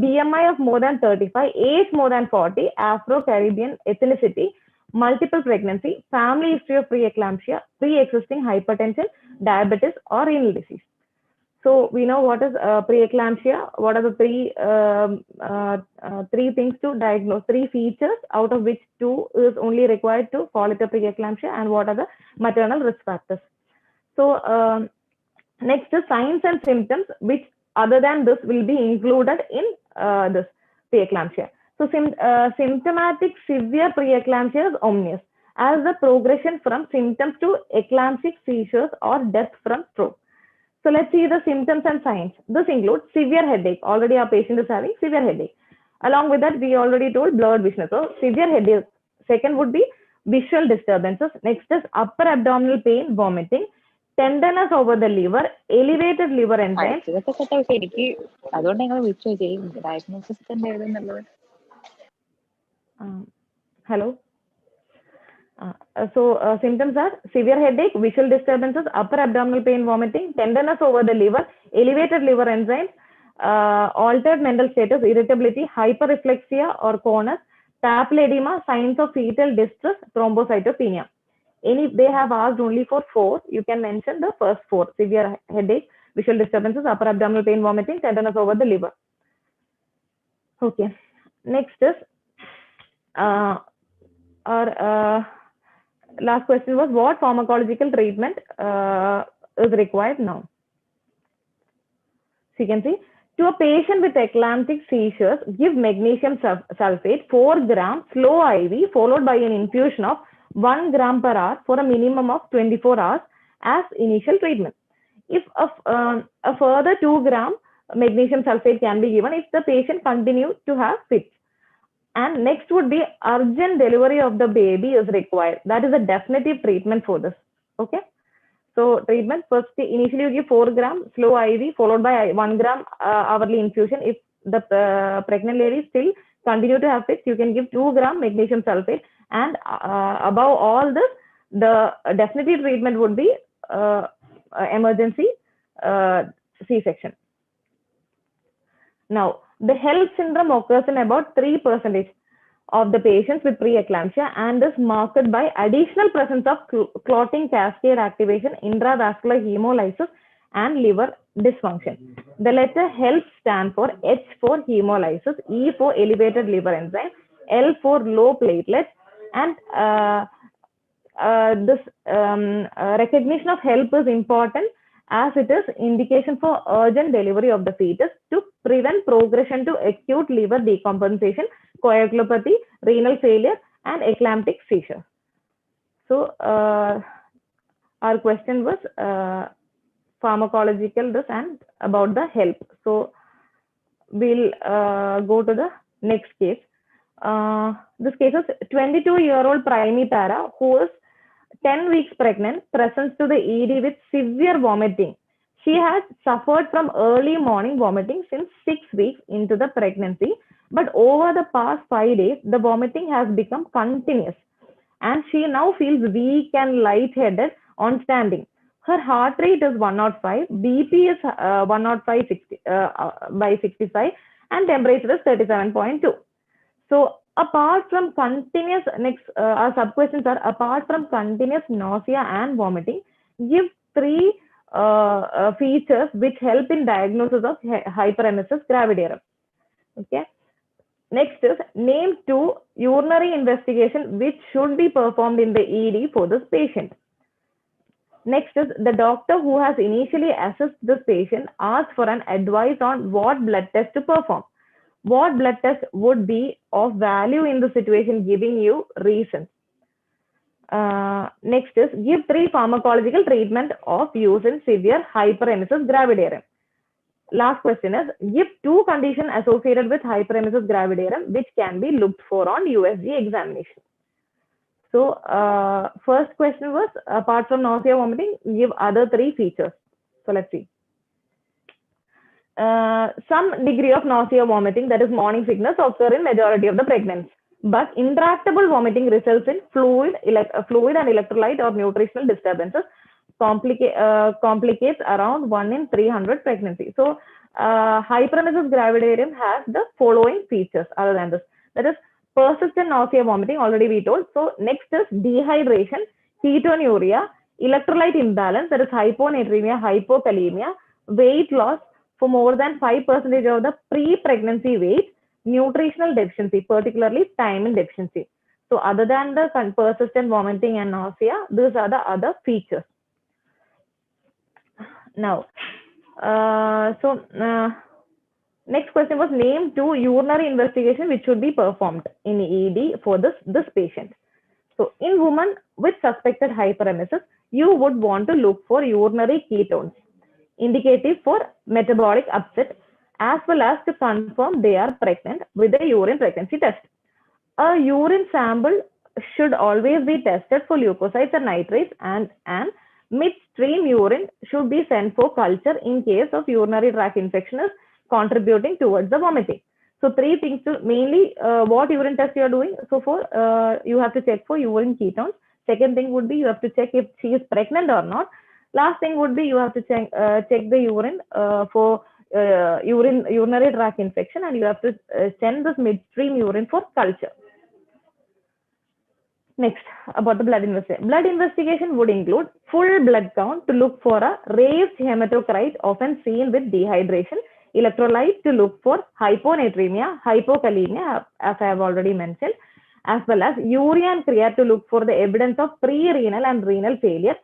BMI of more than 35, age more than 40, Afro-Caribbean ethnicity, multiple pregnancy, family history of preeclampsia, pre-existing hypertension, diabetes, or renal disease. So we know what is preeclampsia. What are the three things to diagnose? Three features, out of which two is only required to call it a preeclampsia, and what are the maternal risk factors? So next is signs and symptoms, which other than this will be included in this preeclampsia. So symptomatic severe preeclampsia is ominous, as the progression from symptoms to eclamptic seizures or death from stroke. So let's see the symptoms and signs. This includes severe headache. Already our patient is having severe headache. Along with that, we already told blurred vision. So severe headache. Second would be visual disturbances. Next is upper abdominal pain, vomiting, tenderness over the liver, elevated liver enzymes. ഇതൊക്കെ set പക്ഷെ എനിക്ക് അതുകൊണ്ട് ഞങ്ങൾ വിളിച്ചു diagnosis തന്നെ എഴുതുന്നുള്ളത്. Hello. Symptoms are severe headache, visual disturbances, upper abdominal pain, vomiting, tenderness over the liver, elevated liver enzymes, altered mental status, irritability, hyperreflexia or conus, papilledema, signs of fetal distress, thrombocytopenia. They have asked only for 4. You can mention the first 4: severe headache, visual disturbances, upper abdominal pain, vomiting, tenderness over the liver. Okay. Next is our last question was, what pharmacological treatment is required now? So you can see, to a patient with eclamptic seizures, give magnesium sulfate 4 grams slow IV followed by an infusion of 1 gram per hour for a minimum of 24 hours as initial treatment. If a further 2 gram magnesium sulfate can be given if the patient continues to have fits. And next would be urgent delivery of the baby is required. That is a definitive treatment for this. Okay. So treatment, first initially you give 4 gram slow IV followed by 1 gram hourly infusion. If the pregnant lady still continue to have fits, you can give 2 gram magnesium sulfate. And above all this, the definitive treatment would be emergency C-section. Now, the HELP syndrome occurs in about 3% of the patients with preeclampsia and is marked by additional presence of clotting cascade activation, intravascular hemolysis, and liver dysfunction. The letter HELP stands for H for hemolysis, E for elevated liver enzyme, L for low platelets, and this recognition of HELP is important as it is indication for urgent delivery of the fetus to prevent progression to acute liver decompensation, coagulopathy, renal failure, and eclamptic seizure. So our question was pharmacological this and about the HELP. So we'll go to the next case. This case is 22-year-old primipara who is 10 weeks pregnant, presents to the ED with severe vomiting. She has suffered from early morning vomiting since 6 weeks into the pregnancy, but over the past 5 days, the vomiting has become continuous and she now feels weak and lightheaded on standing. Her heart rate is 105, BP is 105/65, and temperature is 37.2. So apart from continuous, next our sub questions are, apart from continuous nausea and vomiting, give 3 features which help in diagnosis of hyperemesis gravidarum. Okay. Next is, name 2 urinary investigation which should be performed in the ED for this patient. Next is, the doctor who has initially assessed this patient asks for an advice on what blood test to perform. What blood test would be of value in the situation, giving you reasons. Next is, give 3 pharmacological treatment of use in severe hyperemesis gravidarum. last question is, give two conditions associated with hyperemesis gravidarum which can be looked for on USG examination. So first question was, apart from nausea, vomiting, give other three features. So let's see. Some degree of nausea, vomiting, that is morning sickness, occur in majority of the pregnancy. But intractable vomiting results in fluid and electrolyte or nutritional disturbances, complicates around 1 in 300 pregnancy. So hyperemesis gravidarum has the following features other than this. That is persistent nausea, vomiting, already we told. So next is dehydration, ketonuria, electrolyte imbalance, that is hyponatremia, hypokalemia, weight loss for more than 5% of the pre-pregnancy weight, nutritional deficiency, particularly thiamine deficiency. So other than the persistent vomiting and nausea, these are the other features. Now, next question was, name two urinary investigation which should be performed in ED for this patient. So in women with suspected hyperemesis, you would want to look for urinary ketones, indicative for metabolic upset, as well as to confirm they are pregnant with a urine pregnancy test. A urine sample should always be tested for leukocytes and nitrates, and midstream urine should be sent for culture in case of urinary tract infection is contributing towards the vomiting. So three things to mainly what urine test you are doing. So for you have to check for urine ketones. Second thing would be you have to check if she is pregnant or not. Last thing would be you have to check the urine for urinary tract infection, and you have to send this midstream urine for culture. Next, about the blood investigation. Blood investigation would include full blood count to look for a raised hematocrit, often seen with dehydration, electrolyte to look for hyponatremia, hypokalemia, as I have already mentioned, as well as urea and creat to look for the evidence of pre-renal and renal failure,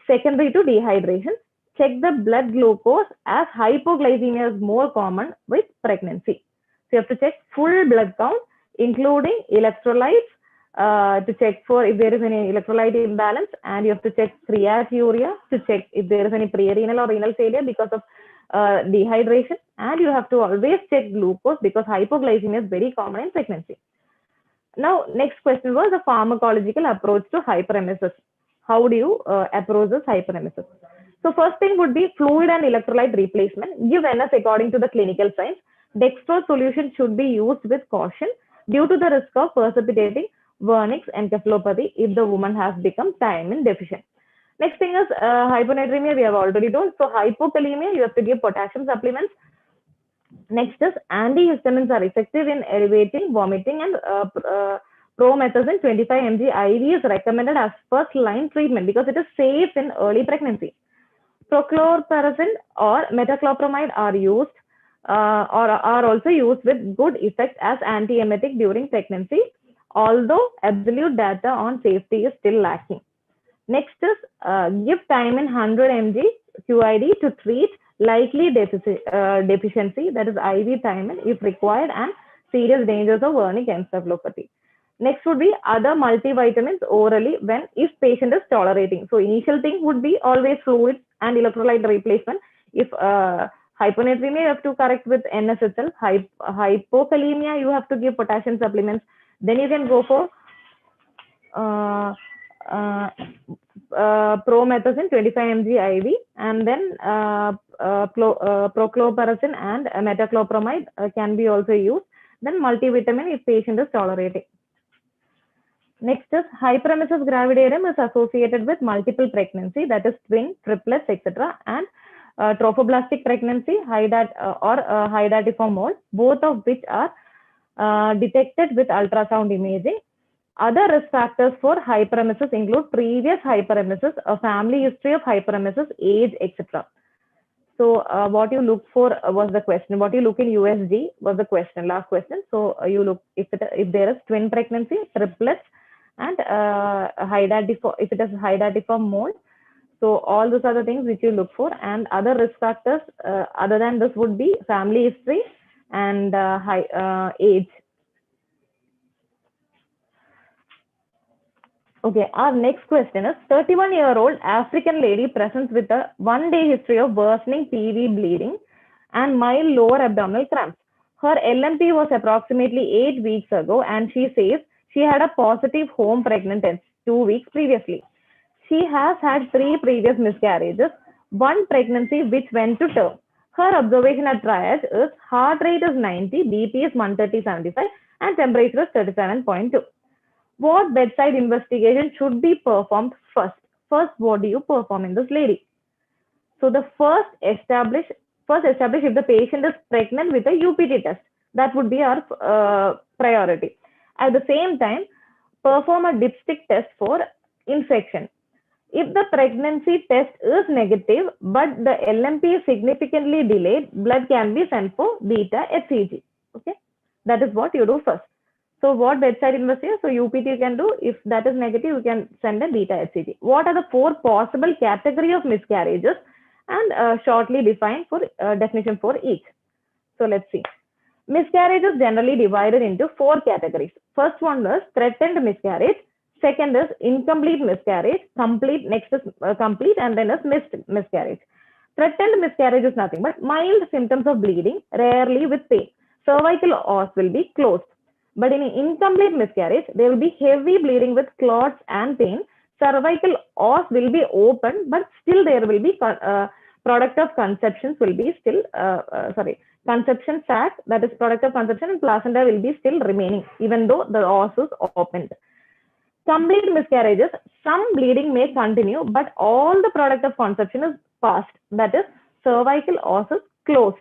secondary to dehydration. Check the blood glucose, as hypoglycemia is more common with pregnancy. So you have to check full blood count, including electrolytes, to check for if there is any electrolyte imbalance, and you have to check creaturia to check if there is any pre-renal or renal failure because of dehydration, and you have to always check glucose because hypoglycemia is very common in pregnancy. Now, next question was the pharmacological approach to hyperemesis. How do you approach this hyperemesis? So first thing would be fluid and electrolyte replacement. Give NS according to the clinical signs. Dextrose solution should be used with caution due to the risk of precipitating vernix encephalopathy if the woman has become thiamine deficient. Next thing is hyponatremia, we have already told. So hypokalemia, you have to give potassium supplements. Next is antihistamines are effective in elevating vomiting, and promethazine 25 mg IV is recommended as first line treatment because it is safe in early pregnancy. Prochlorperazine or metoclopramide are used or are also used with good effect as antiemetic during pregnancy, although absolute data on safety is still lacking. Next is give thiamine 100 mg QID to treat likely deficiency, that is IV thiamine if required, and serious dangers of vernix encephalopathy. Next would be other multivitamins orally when if patient is tolerating. So initial thing would be always fluid and electrolyte replacement. If hyponatremia, you have to correct with NSHL. Hypokalemia, you have to give potassium supplements. Then you can go for promethazine 25 mg IV, and then prochlorperazine and metoclopramide can be also used. Then multivitamin if patient is tolerating. Next is hyperemesis gravidarum is associated with multiple pregnancy, that is twin, triplets, etc., and trophoblastic pregnancy, high datiform mole, both of which are detected with ultrasound imaging. Other risk factors for hyperemesis include previous hyperemesis, a family history of hyperemesis, age, etc. So what you look for was the question. What you look in USG was the question, last question. So you look if there is twin pregnancy, triplets, and if it is high datiform mole. So all those are the things which you look for, and other risk factors other than this would be family history and age. Okay, our next question is 31-year-old African lady presents with a one-day history of worsening PV bleeding and mild lower abdominal cramps. Her LMP was approximately 8 weeks ago, and she says she had a positive home pregnant test 2 weeks previously. She has had 3 previous miscarriages, one pregnancy which went to term. Her observation at triage is heart rate is 90, BP is 130/75, and temperature is 37.2. What bedside investigation should be performed first? First, what do you perform in this lady? So the first establish if the patient is pregnant with a UPT test. That would be our priority. At the same time, perform a dipstick test for infection. If the pregnancy test is negative, but the LMP is significantly delayed, blood can be sent for beta HCG. Okay, that is what you do first. So what bedside investigation? So UPT you can do. If that is negative, you can send a beta HCG. What are the 4 possible category of miscarriages? And shortly define for definition for each. So let's see. Miscarriage is generally divided into 4 categories. First one is threatened miscarriage. Second is incomplete miscarriage. Complete, next is complete, and then is missed miscarriage. Threatened miscarriage is nothing but mild symptoms of bleeding, rarely with pain. Cervical os will be closed. But in incomplete miscarriage, there will be heavy bleeding with clots and pain. Cervical os will be open, but still there will be product of conceptions will be still, conception sac, that is product of conception, and placenta will be still remaining, even though the os is opened. Complete miscarriages, some bleeding may continue, but all the product of conception is passed, that is cervical os is closed.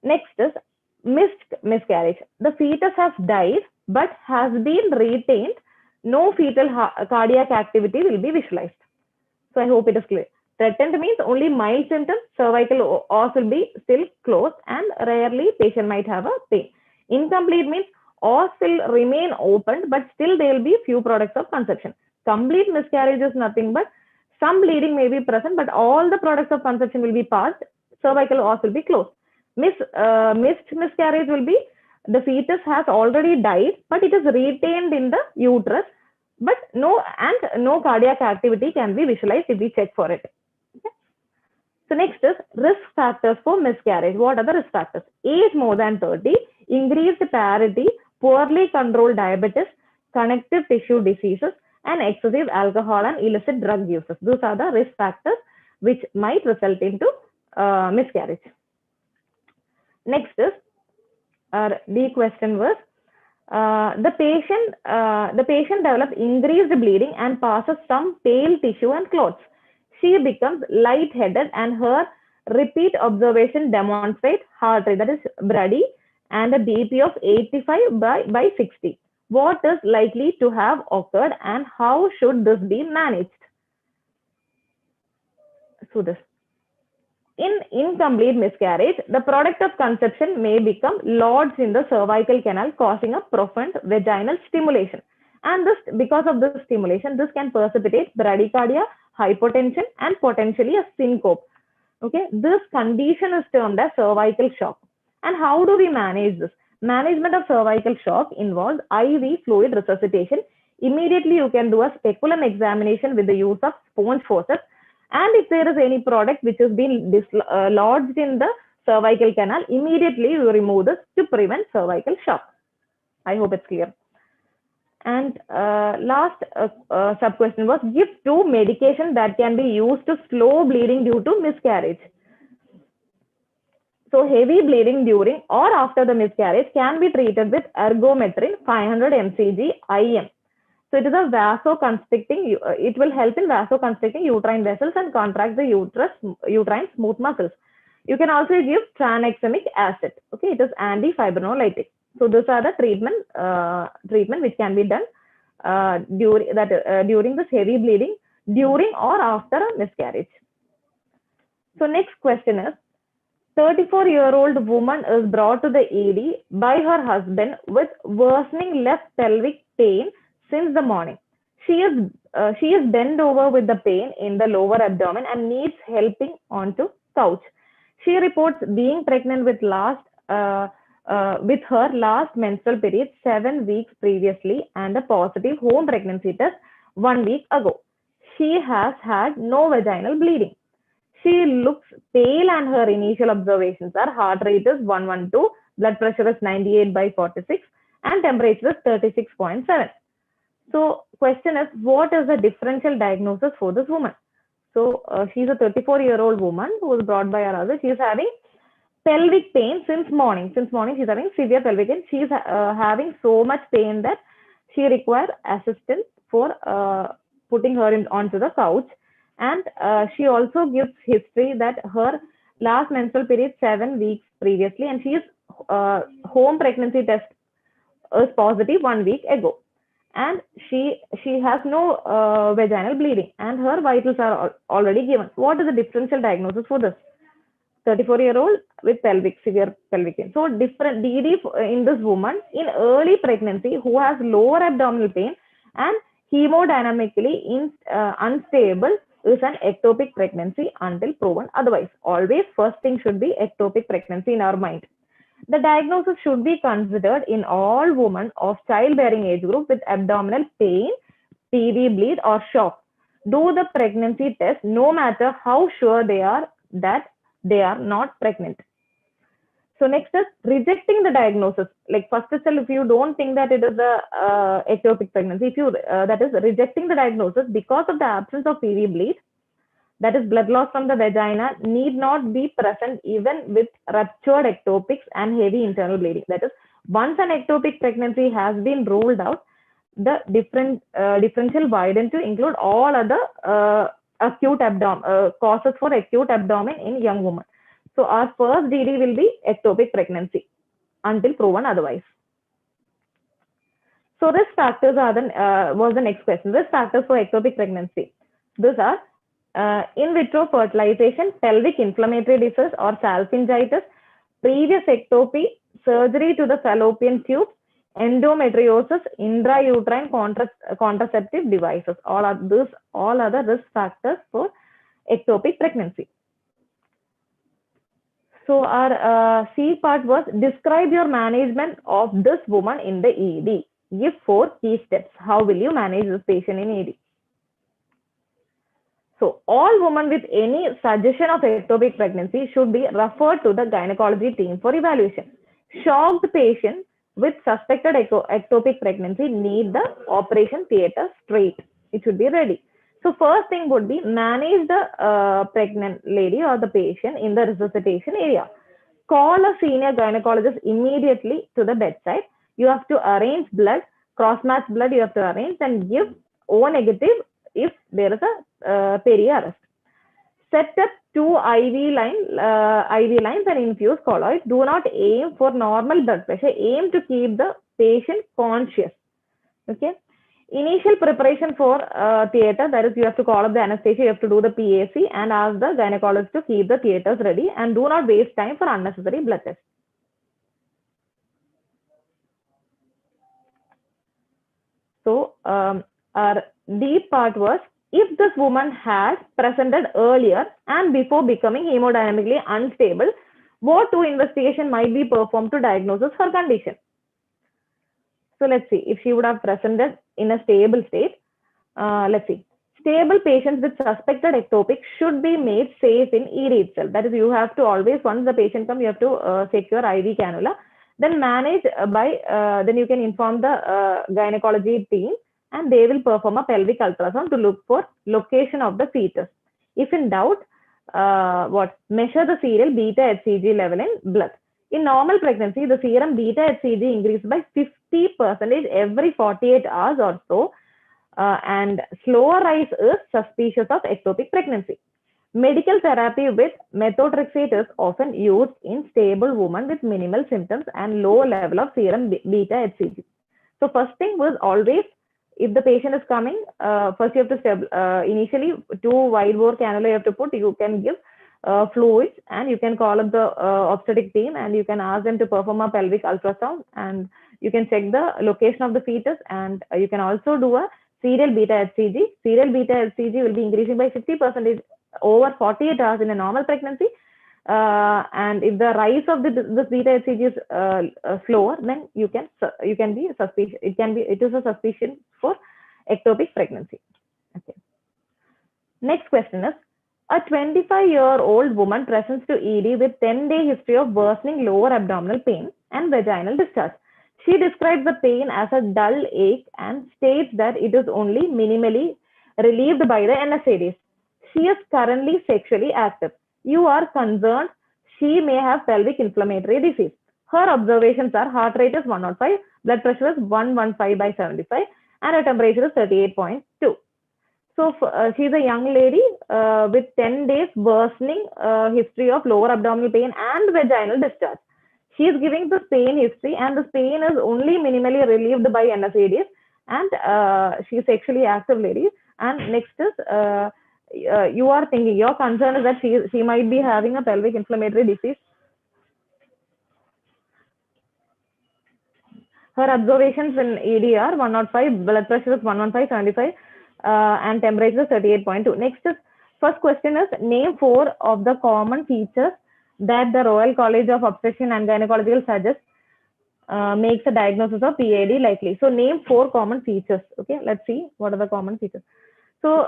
Next is missed miscarriage. The fetus has died, but has been retained. No fetal cardiac activity will be visualized. So I hope it is clear. Threatened means only mild symptoms. Cervical os will be still closed, and rarely patient might have a pain. Incomplete means os will remain opened, but still there will be few products of conception. Complete miscarriage is nothing but some bleeding may be present, but all the products of conception will be passed. Cervical os will be closed. Missed miscarriage will be the fetus has already died, but it is retained in the uterus, but no cardiac activity can be visualized if we check for it. Okay. So next is risk factors for miscarriage. What are the risk factors? Age more than 30, increased parity, poorly controlled diabetes, connective tissue diseases, and excessive alcohol and illicit drug uses. Those are the risk factors which might result into miscarriage. Next is the question was the patient develops increased bleeding and passes some pale tissue and clots. She becomes lightheaded, and her repeat observation demonstrates heart rate, that is brady, and a BP of 85 by 60. What is likely to have occurred, and how should this be managed? So this. In incomplete miscarriage, the product of conception may become lodged in the cervical canal, causing a profound vaginal stimulation. And this, because of this stimulation, this can precipitate bradycardia, hypotension, and potentially a syncope. Okay, this condition is termed as cervical shock. And how do we manage this? Management of cervical shock involves IV fluid resuscitation. Immediately, you can do a speculum examination with the use of sponge forceps. And if there is any product which has been lodged in the cervical canal, immediately you remove this to prevent cervical shock. I hope it's clear. And last sub-question was, give 2 medications that can be used to slow bleeding due to miscarriage. So heavy bleeding during or after the miscarriage can be treated with ergometrin 500 mcg IM. So it is a vasoconstricting, it will help in vasoconstricting uterine vessels and contract the uterine smooth muscles. You can also give tranexamic acid. Okay, it is antifibrinolytic. So these are the treatment which can be done during this heavy bleeding, during or after a miscarriage. So next question is, 34-year-old woman is brought to the ED by her husband with worsening left pelvic pain since the morning. She is bent over with the pain in the lower abdomen and needs helping onto couch. She reports being pregnant with her last menstrual period 7 weeks previously and a positive home pregnancy test 1 week ago. She has had no vaginal bleeding. She looks pale and her initial observations are heart rate is 112, blood pressure is 98 by 46, and temperature is 36.7. So question is, what is the differential diagnosis for this woman? So she's a 34-year-old woman who was brought by her other. She is having pelvic pain since morning. Since morning, she's having severe pelvic pain. She's having so much pain that she requires assistance for putting her onto the couch. And she also gives history that her last menstrual period 7 weeks previously, and she is home pregnancy test is positive 1 week ago, and she has no vaginal bleeding, and her vitals are already given. What is the differential diagnosis for this? 34-year-old with severe pelvic pain. So different DD in this woman in early pregnancy who has lower abdominal pain and hemodynamically unstable is an ectopic pregnancy until proven otherwise. Always first thing should be ectopic pregnancy in our mind. The diagnosis should be considered in all women of childbearing age group with abdominal pain, PV bleed or shock. Do the pregnancy test no matter how sure they are that they are not pregnant. So next is rejecting the diagnosis. Like first itself, if you don't think that it is a ectopic pregnancy, if you that is rejecting the diagnosis because of the absence of PV bleed, that is blood loss from the vagina, need not be present even with ruptured ectopics and heavy internal bleeding. That is, once an ectopic pregnancy has been ruled out, the differential widened to include all other acute causes for acute abdomen in young women. So our first DD will be ectopic pregnancy until proven otherwise. So risk factors are was the next question. Risk factors for ectopic pregnancy. These are in vitro fertilization, pelvic inflammatory disease or salpingitis, previous ectopy, surgery to the fallopian tubes, endometriosis, intrauterine contraceptive devices. All are the risk factors for ectopic pregnancy. So our C part was describe your management of this woman in the ED. Give 4 key steps. How will you manage this patient in ED? So all women with any suggestion of ectopic pregnancy should be referred to the gynecology team for evaluation. Shocked patient with suspected ectopic pregnancy need the operation theater straight. It should be ready. So first thing would be manage the pregnant lady or the patient in the resuscitation area. Call a senior gynecologist immediately to the bedside. You have to arrange blood, cross-match blood you have to arrange and give O negative if there is a peri-arrest. Set up 2 IV lines and infuse colloid. Do not aim for normal blood pressure. Aim to keep the patient conscious. Okay. Initial preparation for theater, that is, you have to call up the anesthesia, you have to do the PAC and ask the gynecologist to keep the theaters ready and do not waste time for unnecessary blood tests. So our D part was, if this woman has presented earlier and before becoming hemodynamically unstable, what 2 investigation might be performed to diagnose her condition? So let's see, if she would have presented in a stable state, let's see. Stable patients with suspected ectopic should be made safe in ED itself. That is, you have to always, once the patient comes, you have to secure IV cannula. Then manage then you can inform the gynecology team and they will perform a pelvic ultrasound to look for location of the fetus. If in doubt, measure the serial beta HCG level in blood. In normal pregnancy, the serum beta HCG increases by 50% every 48 hours or so, and slower rise is suspicious of ectopic pregnancy. Medical therapy with methotrexate is often used in stable women with minimal symptoms and low level of serum beta HCG. So first thing was always, if the patient is coming, first you have to initially 2 wide bore cannula you have to put. You can give fluids and you can call up the obstetric team and you can ask them to perform a pelvic ultrasound and you can check the location of the fetus, and you can also do a serial beta HCG. Serial beta HCG will be increasing by 50% over 48 hours in a normal pregnancy. And if the rise of this beta HCG is slower, then you can be suspicious. It is a suspicion for ectopic pregnancy. Okay. Next question is, A 25-year-old woman presents to ED with 10-day history of worsening lower abdominal pain and vaginal discharge. She describes the pain as a dull ache and states that it is only minimally relieved by the NSAIDs. She is currently sexually active. You are concerned she may have pelvic inflammatory disease. Her observations are heart rate is 105, blood pressure is 115 by 75, and her temperature is 38.2. So she's a young lady with 10 days worsening history of lower abdominal pain and vaginal discharge. She is giving this pain history, and this pain is only minimally relieved by NSAIDs, and she's sexually active lady. And next is you are thinking, your concern is that she might be having a pelvic inflammatory disease. Her observations in ED are 105, blood pressure is 115, 75, and temperature is 38.2. Next is, first question is, name 4 of the common features that the Royal College of Obstetrician and Gynecological suggests makes a diagnosis of PID likely. So name 4 common features. Okay, let's see what are the common features. So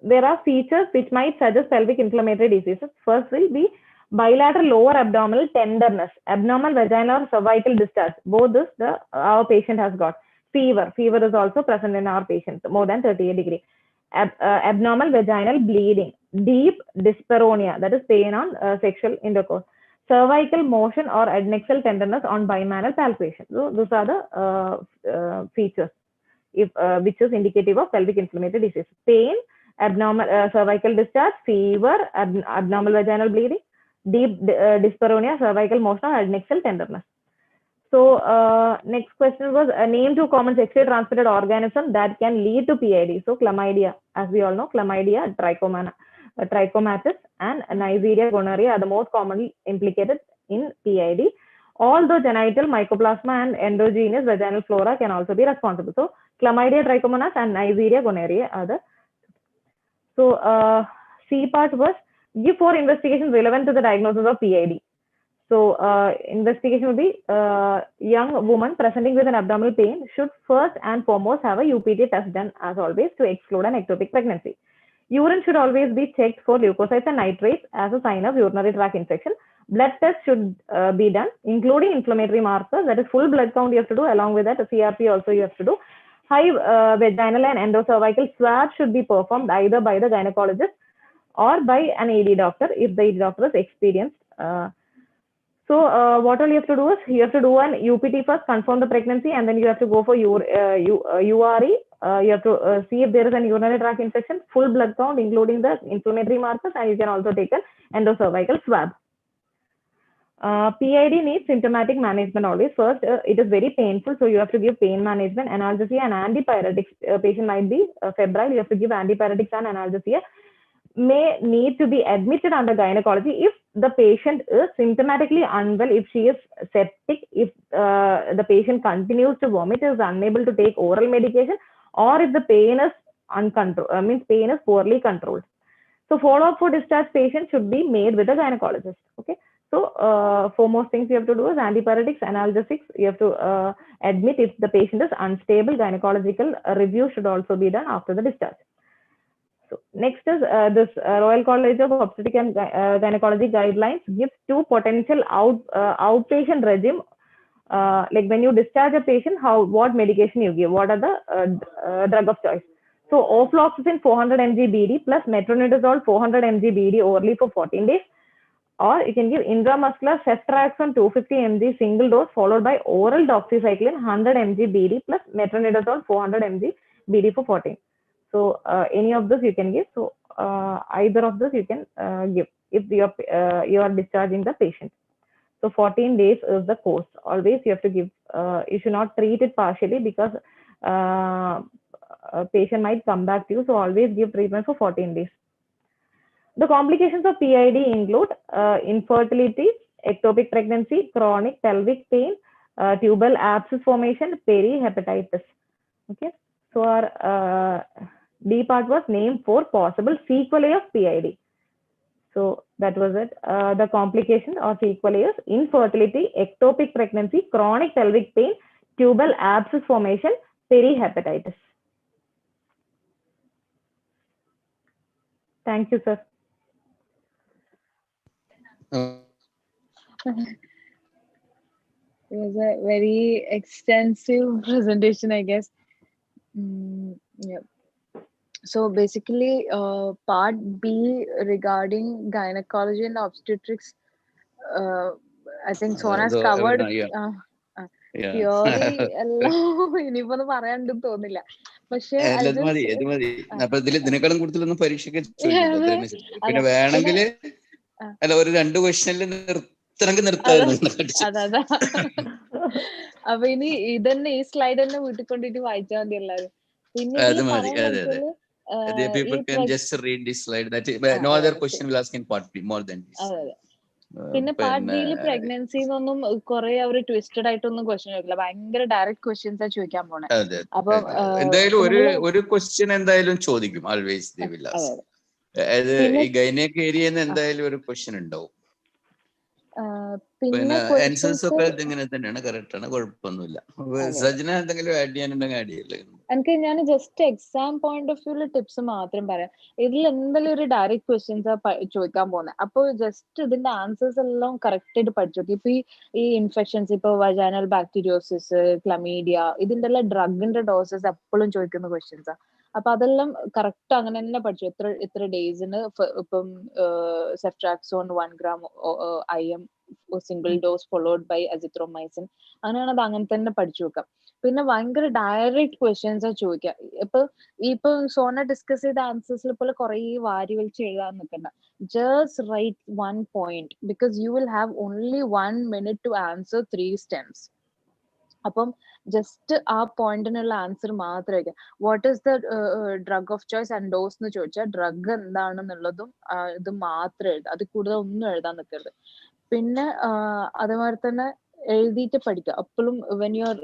there are features which might suggest pelvic inflammatory diseases. First will be bilateral lower abdominal tenderness, abnormal vaginal or cervical discharge. Both this our patient has got. Fever is also present in our patient, more than 38 degree. Abnormal vaginal bleeding, deep dyspareunia, that is pain on sexual intercourse, cervical motion or adnexal tenderness on bimanual palpation. So those are the features which is indicative of pelvic inflammatory disease. Pain, abnormal cervical discharge, fever, abnormal vaginal bleeding, deep dyspareunia, cervical motion or adnexal tenderness. So next question was name 2 common sexually transmitted organisms that can lead to PID. So chlamydia, as we all know, chlamydia, trichomatis, and Neisseria gonorrhea are the most commonly implicated in PID. Although genital mycoplasma and endogenous vaginal flora can also be responsible. So chlamydia, trichomonas, and Neisseria gonorrhea are the. So C part was give 4 investigations relevant to the diagnosis of PID. So investigation would be young woman presenting with an abdominal pain should first and foremost have a UPT test done as always to exclude an ectopic pregnancy. Urine should always be checked for leukocytes and nitrates as a sign of urinary tract infection. Blood test should be done, including inflammatory markers. That is full blood count you have to do. Along with that, a CRP also you have to do. High vaginal and endocervical swab should be performed either by the gynecologist or by an ED doctor if the ED doctor is experienced. So what all you have to do is you have to do an UPT first, confirm the pregnancy, and then you have to go for URE. You have to see if there is an urinary tract infection, full blood count, including the inflammatory markers, and you can also take an endocervical swab. PID needs symptomatic management always. First, it is very painful, so you have to give pain management, analgesia, and antipyretics. Patient might be febrile, you have to give antipyretics and analgesia. May need to be admitted under gynecology if the patient is symptomatically unwell, if she is septic, if the patient continues to vomit, is unable to take oral medication, or if the pain is uncontrolled, means pain is poorly controlled. So follow-up for discharge patient should be made with a gynecologist. Okay. So foremost things you have to do is antipyretics, analgesics. You have to admit if the patient is unstable. Gynecological review should also be done after the discharge. So next is this Royal College of Obstetrics and Gynecology guidelines gives 2 potential outpatient regime. Like when you discharge a patient, what medication you give, what are the drug of choice. So ofloxacin 400 mg BD plus metronidazole 400 mg BD orally for 14 days. Or you can give intramuscular ceftriaxone 250 mg single dose followed by oral doxycycline 100 mg BD plus metronidazole 400 mg BD for 14. So any of this you can give. So either of this you can give if you are discharging the patient. So 14 days is the course. Always you have to give. You should not treat it partially because a patient might come back to you. So always give treatment for 14 days. The complications of PID include infertility, ectopic pregnancy, chronic pelvic pain, tubal abscess formation, perihepatitis. Okay. So our D part was name 4 possible sequelae of PID. So that was it. The complication or sequelae is infertility, ectopic pregnancy, chronic pelvic pain, tubal abscess formation, perihepatitis. Thank you, sir. It was a very extensive presentation, I guess. Yeah. So basically, part B regarding gynecology and obstetrics, uh, I think Sona's So covered everyone, yeah, yeah. purely എല്ലാം ഇനിയിപ്പോ ഒന്നും പറയാണ്ട് തോന്നില്ല. പക്ഷെ I അല്ല, ഇത് മതി, just ഇത് മതി. അപ്പൊ ഇതിനേക്കാളും കൂടുതലൊന്നും പരീക്ഷയ്ക്ക് ചോദിക്കില്ല. അതെ അത്രയും ശരി. അതെ പിന്നെ പിന്നെ വേണമെങ്കിൽ ആ, അല്ല, ഒരു 2 ക്വസ്റ്റനിൽ നിർത്തണമെങ്കിൽ അതെ നിർത്തായിരുന്നു. അതാ അപ്പൊ ഇനി ഇതന്നെ ഈ സ്ലൈഡ് തന്നെ വീട്ടിൽ കൊണ്ടിട്ട് വായിച്ചാൽ മതി എല്ലാരും. പിന്നെ ഇതിൽ അത് മതി. പറയുന്ന അതെ, അതെ. വെച്ചാല് The ഈ people can just read this slide. That no അതെ other അതെ question will ask in part B more than this. അതെ അതെ. പിന്നെ പാർട്ട് പിന്നെ ബിയിൽ പ്രഗ്നൻസി എന്നൊന്നും കുറെ അവർ ട്വിസ്റ്റഡ് ആയിട്ടൊന്നും ക്വസ്റ്റ്യൻ ചോദിക്കില്ല, ഭയങ്കര ഡയറക്റ്റ് ക്വസ്റ്റ്യൻസാ ചോദിക്കാൻ പോണേ. അതെ, അപ്പം അതെ. എന്തായാലും ഇപ്പൊ നമ്മള് ഒരു ക്വസ്റ്റ്യൻ എന്തായാലും ചോദിക്കും. ആൾവേസ് ദേ വിൽ അതെ ആസ്ക്. അതെ അതായത് പിന്നെ ഈ ഗൈനക് ഏരിയന്ന് എന്തായാലും ഒരു ക്വസ്റ്റ്യൻ ഉണ്ടാവും. പിന്നെ പിന്നെ ആൻസേഴ്സ് ക്വസ്റ്റ്യൻസ് ഒക്കെ ഇങ്ങനെ തന്നെയാണ്, കറക്റ്റ് ആണ്, കുഴപ്പമൊന്നുമില്ല. അതെ. സജന എന്തെങ്കിലും ആഡ് ചെയ്യാനുണ്ടെങ്കിൽ ആഡ് ചെയ്യല്ലേ? എനിക്ക് ഞാൻ ജസ്റ്റ് എക്സാം പോയിന്റ് ഓഫ് വ്യൂല് ടിപ്സ് മാത്രം പറയാം. ഇതിൽ എന്തെങ്കിലും ഒരു ഡയറക്റ്റ് ക്വസ്റ്റ്യൻസ് ചോദിക്കാൻ പോകുന്നത്, അപ്പോൾ ജസ്റ്റ് ഇതിന്റെ ആൻസേഴ്സ് എല്ലാം കറക്റ്റ് ആയിട്ട് പഠിച്ചു നോക്കി. ഇപ്പൊ ഈ ഇൻഫെക്ഷൻസ്, ഇപ്പൊ വജാനൽ ബാക്ടീരിയോസിസ്, ക്ലമീഡിയ, ഇതിന്റെ എല്ലാം ഡ്രഗിന്റെ ഡോസസ് എപ്പോഴും ചോദിക്കുന്ന ക്വസ്റ്റ്യൻസാ. അപ്പൊ അതെല്ലാം കറക്റ്റ് അങ്ങനെ തന്നെ പഠിച്ചു. എത്ര ഡേയ്സിന് ഇപ്പം ceftriaxone 1 gram IM single dose followed by azithromycin, അങ്ങനെയാണ് അത് അങ്ങനെ തന്നെ പഠിച്ചു വെക്കാം. പിന്നെ ഭയങ്കര ഡയറക്റ്റ് ക്വസ്റ്റ്യൻസാ ചോദിക്കുക. ഇപ്പൊ സോന ഡിസ്കസ് ചെയ്ത ആൻസേഴ്സിൽ പോലെ കുറെ വാരി വലിച്ച് എഴുതാൻ നിൽക്കണ്ട. Just write 1 point because you will have only 1 minute to answer 3 stems. അപ്പം ജസ്റ്റ് ആ പോയിന്റിനുള്ള ആൻസർ മാത്രം വയ്ക്കുക. What is the drug of choice and dose എന്ന് ചോദിച്ചാൽ ഡ്രഗ് എന്താണെന്നുള്ളതും ഇത് മാത്രം എഴുതുക. അത് കൂടുതൽ ഒന്നും എഴുതാൻ നിൽക്കരുത്. പിന്നെ അതേമാതിരി തന്നെ എഴുതിയിട്ട് പഠിക്കുക. അപ്പോഴും when you are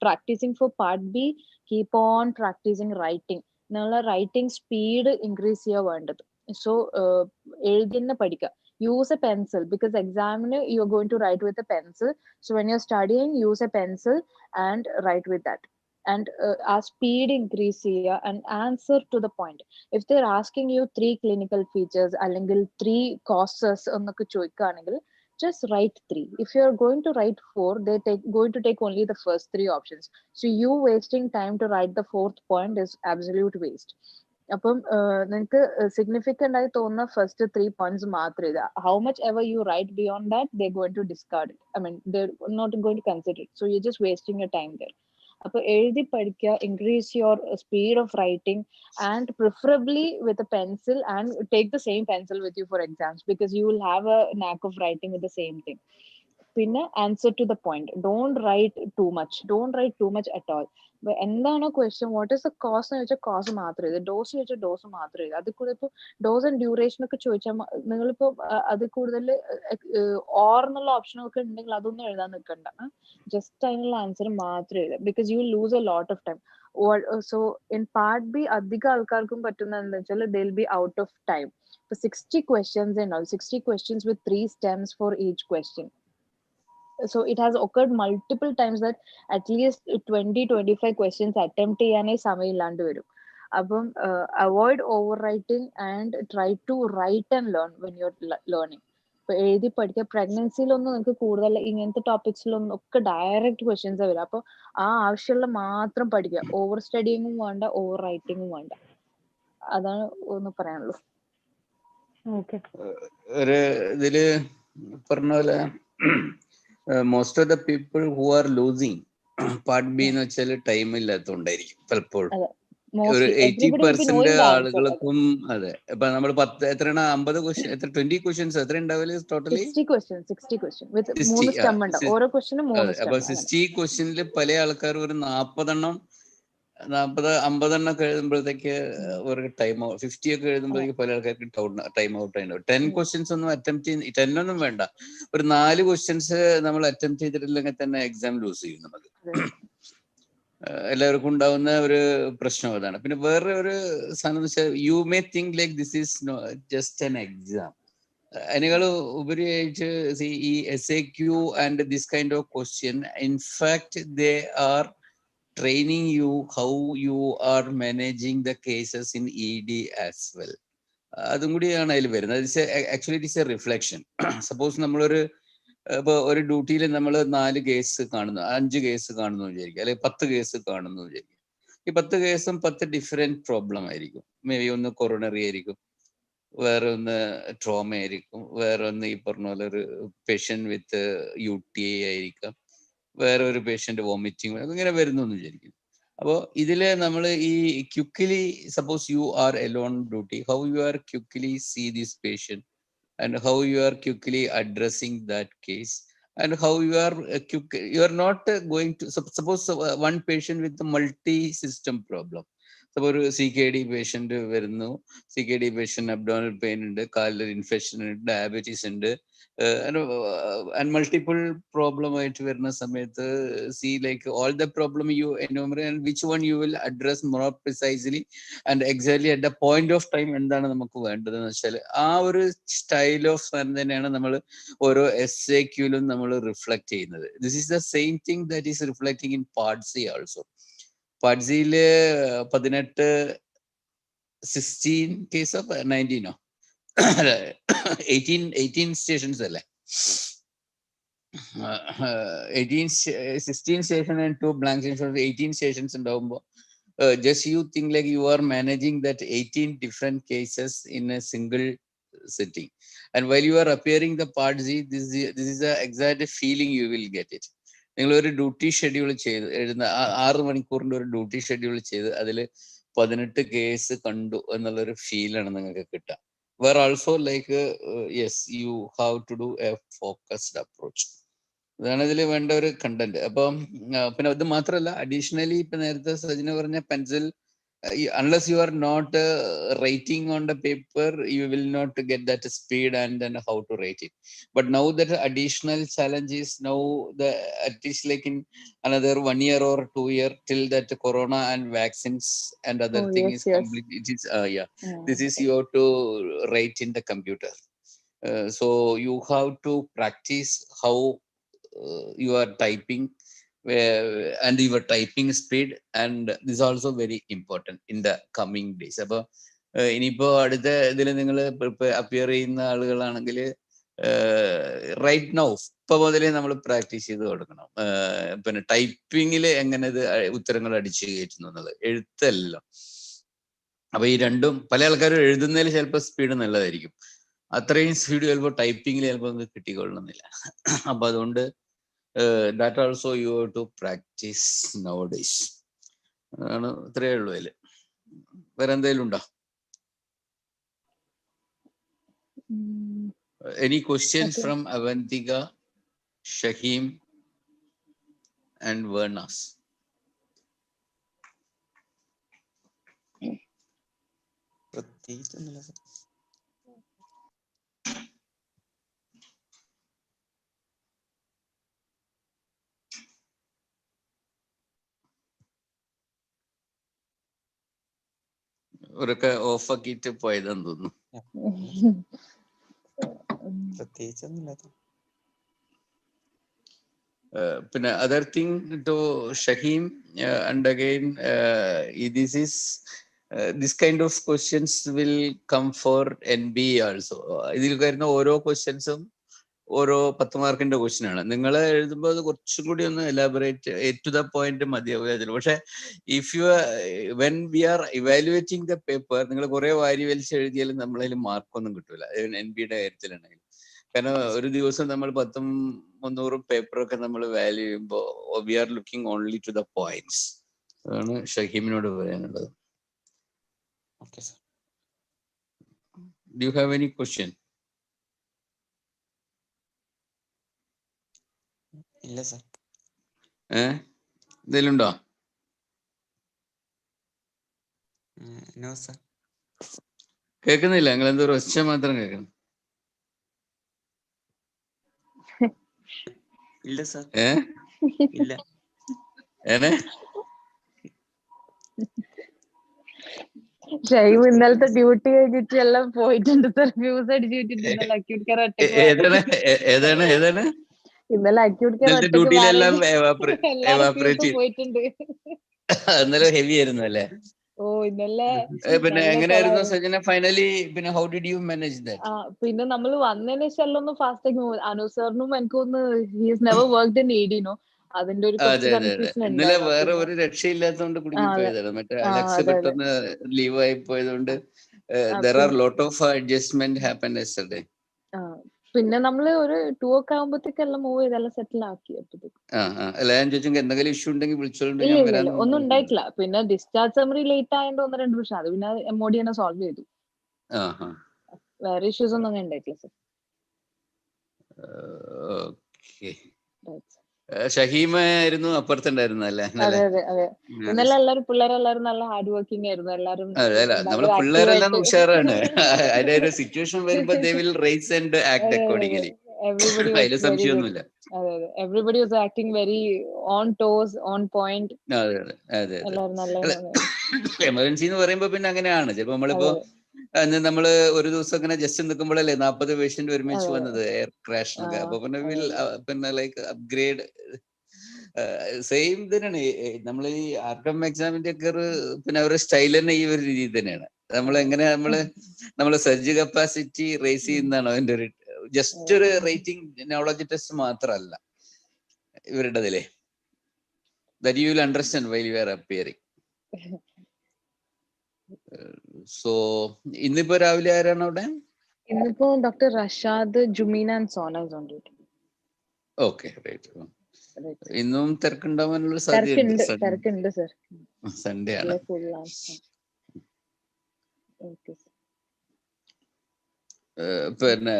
practising for part B, keep on practising writing. നിങ്ങളെ റൈറ്റിംഗ് സ്പീഡ് ഇൻക്രീസ് ചെയ്യുക വേണ്ടത്. സോ എഴുതി തന്നെ പഠിക്കുക. use a pencil because examiner you're going to write with a pencil, so when you're studying use a pencil and write with that. And our speed increase here and answer to the point. If they're asking you 3 clinical features അല്ലെങ്കിൽ 3 causes എന്നൊക്കെ ചോദിക്കുകയാണെങ്കിൽ just write 3. If you're going to write 4, going to take only the first 3 options, so you wasting time to write the 4th point is absolute waste. അപ്പം നിങ്ങൾക്ക് significant ആയി തോന്നുന്ന first 3 points മാത്രം എഴുതുക. How much ever you write beyond that they going to discard it. I mean they not going to consider it. So you just wasting your time there. അപ്പൊ എഴുതി പഠിക്കുക, increase your speed of writing and preferably with a pencil and take the same pencil with you for exams because you will have a knack of writing with the same thing. പിന്നെ answer to the point. Don't write too much at all. എന്താണോ question, what is the cause എന്ന് ചോദിച്ചാൽ cos മാത്രം എഴുതുക. Dose ചോദിച്ചാൽ dose മാത്രം എഴുതുക. അതിൽ കൂടുതൽ ഇപ്പോൾ ഡോസ് ആൻഡ് ഡ്യൂറേഷൻ ഒക്കെ ചോദിച്ചാൽ നിങ്ങളിപ്പോ അതിൽ കൂടുതൽ ഓർ എന്നുള്ള ഓപ്ഷൻ ഒക്കെ ഉണ്ടെങ്കിൽ അതൊന്നും എഴുതാൻ നിൽക്കണ്ട. ജസ്റ്റ് അതിനുള്ള ആൻസർ മാത്രം എഴുതുക because you lose a lot of time. So in part B അധികം ആൾക്കാർക്കും പറ്റുന്നത് എന്താ വെച്ചാൽ they will be out of time. ഇപ്പൊ 60 questions and all 60 questions with 3 stems for each question. So it has occurred multiple times that at least 20-25 questions attempt ചെയ്യാനേ സമയമില്ലാണ്ട് വരും. അപ്പം avoid over writing and try to write and learn when you are learning. ഇപ്പൊ എഴുതി പഠിക്കുക. പ്രഗ്നൻസിയിലൊന്നും നിങ്ങൾക്ക് കൂടുതൽ ഇങ്ങനത്തെ ടോപ്പിക്സിലൊന്നും ഒക്കെ ഡയറക്റ്റ് ക്വസ്റ്റ്യൻസ് വരും. അപ്പൊ ആ ആവശ്യമുള്ള മാത്രം പഠിക്കുക. ഓവർ സ്റ്റഡിങ്ങും വേണ്ട, ഓവർ റൈറ്റിംഗും വേണ്ട. അതാണ് ഒന്ന് പറയാനുള്ളൂ. Okay. ഒരു ഇതില് പറഞ്ഞ പോലെ most of the people who are losing part B എന്ന് വെച്ചാൽ ടൈം ഇല്ലാത്തതുകൊണ്ടായിരിക്കും പലപ്പോഴും. ഒരു 80% ആളുകൾക്കും. അതെ, ഇപ്പൊ നമ്മൾ 10 എത്രയാണ് 50 ക്വസ്റ്റ്യൻ, എത്ര 20 ക്വസ്റ്റ്യൻസ് എത്ര ഉണ്ടാവില്ല ടോട്ടലി? 60 question with 3 സ്റ്റെം ഉണ്ടാവും. ഓരോ ക്വസ്റ്റ്യനും 3 സ്റ്റെം. അപ്പൊ 60 ക്വസ്റ്റ്യനിൽ പല ആൾക്കാർ ഒരു 50 എണ്ണം ഒക്കെ എഴുതുമ്പോഴത്തേക്ക് ഒരു ടൈം 50 ഒക്കെ എഴുതുമ്പോഴേക്ക് പല ആൾക്കാർക്ക് ടൈം ഔട്ട് ആയിട്ടുണ്ടാവും. 10 ക്വസ്റ്റ്യൻസ് ഒന്നും അറ്റംപ്റ്റ് ചെയ്യുന്ന 10 ഒന്നും വേണ്ട, ഒരു 4 ക്വസ്റ്റ്യൻസ് നമ്മൾ അറ്റംപ്റ്റ് ചെയ്തിട്ടില്ലെങ്കിൽ തന്നെ എക്സാം ലൂസ് ചെയ്യും നമുക്ക്. എല്ലാവർക്കും ഉണ്ടാവുന്ന ഒരു പ്രശ്നം അതാണ്. പിന്നെ വേറെ ഒരു സാധനം എന്ന് വെച്ചാൽ you may think like this is just an exam. അതിനേക്കാൾ ഉപരിയായിട്ട് ഈ SAQ and this kind of question in fact they are training you how you are managing the cases in ED as well. അതും കൂടിയാണ് അതിൽ വരുന്നത്. Actually it is A reflection. Suppose നമ്മളൊരു ഇപ്പോൾ ഒരു ഡ്യൂട്ടിയിൽ നമ്മൾ 4 കേസ് കാണുന്നു, 5 കേസ് കാണുന്നു വിചാരിക്കുക, അല്ലെങ്കിൽ 10 കേസ് കാണുന്നു വിചാരിക്കുക. ഈ 10 കേസും 10 ഡിഫറെന്റ് പ്രോബ്ലം ആയിരിക്കും. മേ ബി ഒന്ന് കൊറോണറി ആയിരിക്കും, വേറെ ഒന്ന് ട്രോമ ആയിരിക്കും, വേറെ ഒന്ന് ഈ പറഞ്ഞ പോലെ ഒരു പേഷ്യൻ്റ് വിത്ത് UTI ആയിരിക്കാം, വേറെ ഒരു പേഷ്യൻ്റ് വോമിറ്റിംഗ്, ഇങ്ങനെ വരുന്നു എന്ന് വിചാരിക്കും. അപ്പോൾ ഇതില് നമ്മൾ ഈ quickly, suppose you are alone duty, how you are quickly see this patient and how you are quickly addressing that case, and how you are not going to suppose one patient with a multi system problem. So ഒരു CKD patient വരുന്നു, CKD patient abdominal pain ഉണ്ട്, കാലിൽ infection ഉണ്ട്, diabetes ഉണ്ട്, and multiple problem ആയിട്ട് വരുന്ന സമയത്ത് see like all the problem you enumerate and which one you will address more precisely and exactly at the point of time എന്താണ് നമുക്ക് വേണ്ടതെന്ന് വെച്ചാൽ ആ ഒരു സ്റ്റൈൽ ഓഫ് തന്നെയാണ് നമ്മൾ ഓരോ SAQലും നമ്മൾ റിഫ്ലക്ട് ചെയ്യുന്നത്. This is the same thing that is reflecting in part C also. Part സിയില് 16 കേസ് ഓഫ് 19 18 സ്റ്റേഷൻസ് അല്ലേ, 16 station and 2 blank stations, 18 stations ഉണ്ടാവുമ്പോൾ just you think like you are managing that 18 different cases in a single sitting, and while you are appearing the part Z, this is the exact feeling you will get it. നിങ്ങൾ ഒരു duty schedule ചെയ്ത് എഴുതുന്ന 6 മണിക്കൂറിന്റെ ഒരു duty schedule ചെയ്ത് അതിൽ 18 case കണ്ടു എന്നുള്ളൊരു ഫീലാണ് നിങ്ങൾക്ക് കിട്ടുക. Where also like yes you have to do a focused approach. ഇതാണ് ഇതിൽ വേണ്ട ഒരു കണ്ടന്റ്. അപ്പം പിന്നെ ഇത് മാത്രമല്ല, അഡീഷണലി ഇപ്പൊ നേരത്തെ സജിന പറഞ്ഞ pencil, unless you are not writing on the paper, you will not get that speed and then how to write it. But now that additional challenge is now the at least like in another 1 year or 2 year till that corona and vaccines and other thing yes, is yes. complete. It is this is you have to write in the computer. So you have to practice how you are typing and your typing speed, and this is also very important in the coming days. അപ്പോൾ ഇനിയിപ്പോ അടുത്ത ഇതിൽ നിങ്ങൾ appear ചെയ്യുന്ന ആളുകളാണെങ്കിൽ right now ഇപ്പൊ മുതലേ നമ്മൾ പ്രാക്ടീസ് ചെയ്ത് കൊടുക്കണം. പിന്നെ ടൈപ്പിങ്ങിൽ എങ്ങനെ ഇത് ഉത്തരങ്ങൾ അടിച്ചു കയറ്റുന്നു എന്നുള്ളത്, എഴുത്തല്ലോ. അപ്പൊ ഈ രണ്ടും, പല ആൾക്കാരും എഴുതുന്നതിൽ ചിലപ്പോൾ സ്പീഡ് നല്ലതായിരിക്കും, അത്രയും സ്പീഡ് ചിലപ്പോൾ ടൈപ്പിങ്ങിൽ ചിലപ്പോൾ നിങ്ങൾക്ക് കിട്ടിക്കൊള്ളണമെന്നില്ല. അപ്പൊ അതുകൊണ്ട് that also you have to practice nowadays. അതാണ്, ഇത്രയേ ഉള്ളൂ അതില്. വേറെ എന്തെങ്കിലും ഉണ്ടോ? Any questions from Avantika, Shahim and Vernas? ഒരൊക്കെ ഓഫ് ആക്കിയിട്ട് പോയതാന്ന് തോന്നുന്നു. പിന്നെ other thing to Shahim, and again this is this kind of questions will come for NB also. ഇതിൽ വരുന്ന ഓരോ ക്വസ്റ്റ്യൻസും ഓരോ 10 മാർക്കിന്റെ ക്വസ്റ്റ്യൻ ആണ്. നിങ്ങൾ എഴുതുമ്പോൾ അത് കുറച്ചും കൂടി ഒന്ന് എലാബറേറ്റ് ടു ദ പോയിന്റ് മതിയാവില്ല. പക്ഷെ if you when we are evaluating the paper, നിങ്ങൾ കുറെ വാരി വലിച്ച് എഴുതിയാലും നമ്മളതിൽ മാർക്കൊന്നും കിട്ടൂല, NB യുടെ കാര്യത്തിലുണ്ടെങ്കിൽ. കാരണം ഒരു ദിവസം നമ്മൾ 10-300 പേപ്പറൊക്കെ നമ്മൾ വാല്യൂ ചെയ്യുമ്പോൾ we are looking only to the points. അതാണ് ഷഹീമിനോട് പറയാനുള്ളത്. Do you have any question? ഇല്ല സർ. എന്തെങ്കിലും ഉണ്ടോ? No sir. കേൾക്കുന്നില്ല, നിങ്ങൾ എന്തോ ഒരു ഒച്ച മാത്രം കേൾക്കുന്നു. ഇല്ല സർ. ഇല്ല. ഷൈം ഇന്നലത്തെ ഡ്യൂട്ടി കഴിഞ്ഞിട്ട് എല്ലാം പോയിട്ടുണ്ട് സർ. ഫ്യൂസ് അടിച്ചിട്ടുണ്ട് ഇന്നലെ അക്യൂട്ട് കെയർ ഏതാണ് ഇന്നലെ അക്യൂട്ട് കെയർ ഡ്യൂട്ടിയിലെല്ലാം എല്ലാവരും ഫ്യൂസ് പോയിട്ടുണ്ട്. ഇന്നലെ ഹെവി ആയിരുന്നു അല്ലേ? ഓ ഇന്നലെ പിന്നെ നല്ല എങ്ങനെയായിരുന്നു കൊളായിരുന്നു. സജിന ഫൈനലി? പിന്നെ how did you manage that? പിന്നെ നമ്മൾ വന്നതിന് ശേഷം എല്ലാം ഒന്ന് ഫാസ്റ്റ് ആക്കി അനു സാറിനും എനിക്ക് തോന്നുന്നു he's never worked in ED അതിന്റെ ഒരു കുറച്ച് അതെ അതെ അതെ. കൺഫ്യൂഷൻ ഇന്നലെ ഉണ്ടായിരുന്നു. വേറെ പിന്നെ ഒരു രക്ഷയില്ലാത്തതുകൊണ്ട് അതെ കുടുങ്ങിപ്പോയതാണ്. മറ്റേ അലക്സ് അതെ അതെ പെട്ടെന്ന് ലീവ് ആയി പോയതുകൊണ്ട് ദർ ആർ പിന്നെ lot of adjustment happen yesterday. ആ, പിന്നെ നമ്മള് ഒരു 2 ഒക്കെ ആകുമ്പോഴത്തേക്ക് എല്ലാം മൂവ് ചെയ്തെല്ലാം സെറ്റിൽ ആക്കി അപ്പോഴത്തേക്ക്. അല്ല ഞാൻ ചോദിച്ചെങ്കിൽ എന്തെങ്കിലും ഇഷ്യൂ ഉണ്ടെങ്കിൽ വിളിച്ചോണ്ട് ഇല്ല ഞാൻ ഇല്ല ഇല്ല വരാമെന്ന് ഒന്നും പറഞ്ഞിട്ടുണ്ട്. ഉണ്ടായിട്ടില്ല. പിന്നെ ഡിസ്ചാർജ് സമറി ലേറ്റ് ആയതുകൊണ്ട് 1-2 പ്രശ്നം അത് പിന്നെ MOD തന്നെ സോൾവ് ചെയ്തു. വേറെ ഇഷ്യൂസ് ഒന്നും അങ്ങനെ ഉണ്ടായിട്ടില്ല സർ. ഓക്കെ. ഷഹീമ ആയിരുന്നു അപ്പുറത്തുണ്ടായിരുന്നു അല്ലേ അതെ ഇന്നലെ? അതെ അതെ. ഇന്നലെ എല്ലാരും പിള്ളേരെല്ലാരും നല്ല ഹാർഡ് വർക്കിംഗ് ആയിരുന്നു. എല്ലാരും അതെ അല്ല, നമ്മളെ ഭയങ്കര പിള്ളേരെല്ലാം ആക്റ്റീവായിട്ട്. ഉഷാറാണ്. അതിന്റെ ഒരു സിറ്റുവേഷൻ വരുമ്പോ they will rice and act അതെ അതെ അതെ. അക്കോർഡിംഗ്ലി. എവറിബഡി വാസ് അതിൽ വെരി ഗുഡ്. സംശയമൊന്നുമില്ല. അതെ അതെ. Everybody was acting very on toss, on point. അതെ അതെ അതെ അതെ. എല്ലാരും നല്ല അല്ല എമർജൻസി എന്ന് പറയുമ്പോ പിന്നെ അങ്ങനെയാണ്. ചിലപ്പോ നമ്മളിപ്പോ അതെ നമ്മള് ഒരു ദിവസം ഇങ്ങനെ ജസ്റ്റ് നിൽക്കുമ്പോഴല്ലേ 40 പേഷ്യന്റ് ഒരുമിച്ച് അതെ വന്നത് എയർ ക്രാഷിനൊക്കെ. അപ്പൊ പിന്നെ അതെ വിൽ അതെ പിന്നെ ലൈക്ക് അപ്ഗ്രേഡ് സെയിം തന്നെയാണ്. നമ്മൾ ഈ ആർക്കം എക്സാമിന്റെ ഒക്കെ ഒരു പിന്നെ അവരുടെ സ്റ്റൈൽ തന്നെ ഈ ഒരു രീതി തന്നെയാണ്. നമ്മളെങ്ങനെ നമ്മള് സർജ് കപ്പാസിറ്റി റേസ് ചെയ്യുന്നതാണ് അതിന്റെ ഒരു ജസ്റ്റ് ഒരു റേറ്റിംഗ് നോളജ് ടെസ്റ്റ് മാത്രമല്ല ഇവരുടേതിലെ. that you will understand while you are appearing. So ഇന്നിപ്പോ രാവിലെ ആരാണ് അവിടെ? ഇന്നിപ്പോ doctor Rashad, Jumina and Sona is on duty. Okay right. ഇന്നും തിരക്കുണ്ടാവാനുള്ള തിരക്കുണ്ട് സാധ്യതയുണ്ട്. തിരക്കുണ്ട് സർ. സൺഡേ ആണ്. ഫുൾ ആണ്. Okay sir. പിന്നെ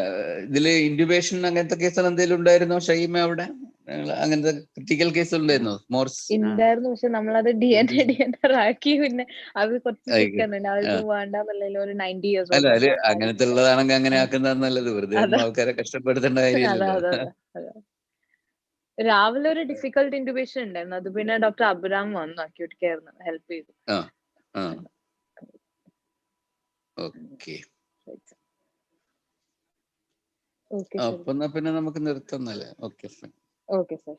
ഇതില് ഇൻഡ്യൂബേഷൻ അങ്ങനത്തെ കേസുകൾ എന്തെങ്കിലും ഉണ്ടായിരുന്നോ ഷഹീമ അവിടെ? അങ്ങനത്തെ ക്രിട്ടിക്കൽ കേസുകൾ ഉണ്ടായിരുന്നോ? ഉണ്ടായിരുന്നു. പക്ഷെ നമ്മളത് DNR ആക്കി. പിന്നെ അത് കുറച്ച് സിക്കാണ് അവർക്ക് വേണ്ടെന്നുള്ളതിൽ ഒരു 90 years അല്ല old അതില് ആണ്. അങ്ങനത്തെ ഉള്ളതാണെങ്കിൽ അങ്ങനെ ആക്കുന്നത് നല്ലത്. വെറുതെ അതാ ആൾക്കാരെ കഷ്ടപ്പെടുത്തേണ്ട അതെ കാര്യമില്ലല്ലോ. അതെ അതെ. രാവിലെ ഒരു ഡിഫിക്കൽട്ട് ഇൻഡ്യൂബേഷൻ ഉണ്ടായിരുന്നു. അത് പിന്നെ ഡോക്ടർ അബ്രാം വന്നു അക്യൂട്ട് കെയർ ഹെൽപ്പ് ചെയ്തു. ഓക്കെ. ഓക്കെ അപ്പൊ എന്നാ പിന്നെ നമുക്ക് നിർത്തുന്നല്ലേ? ഓക്കെ. Okay sir.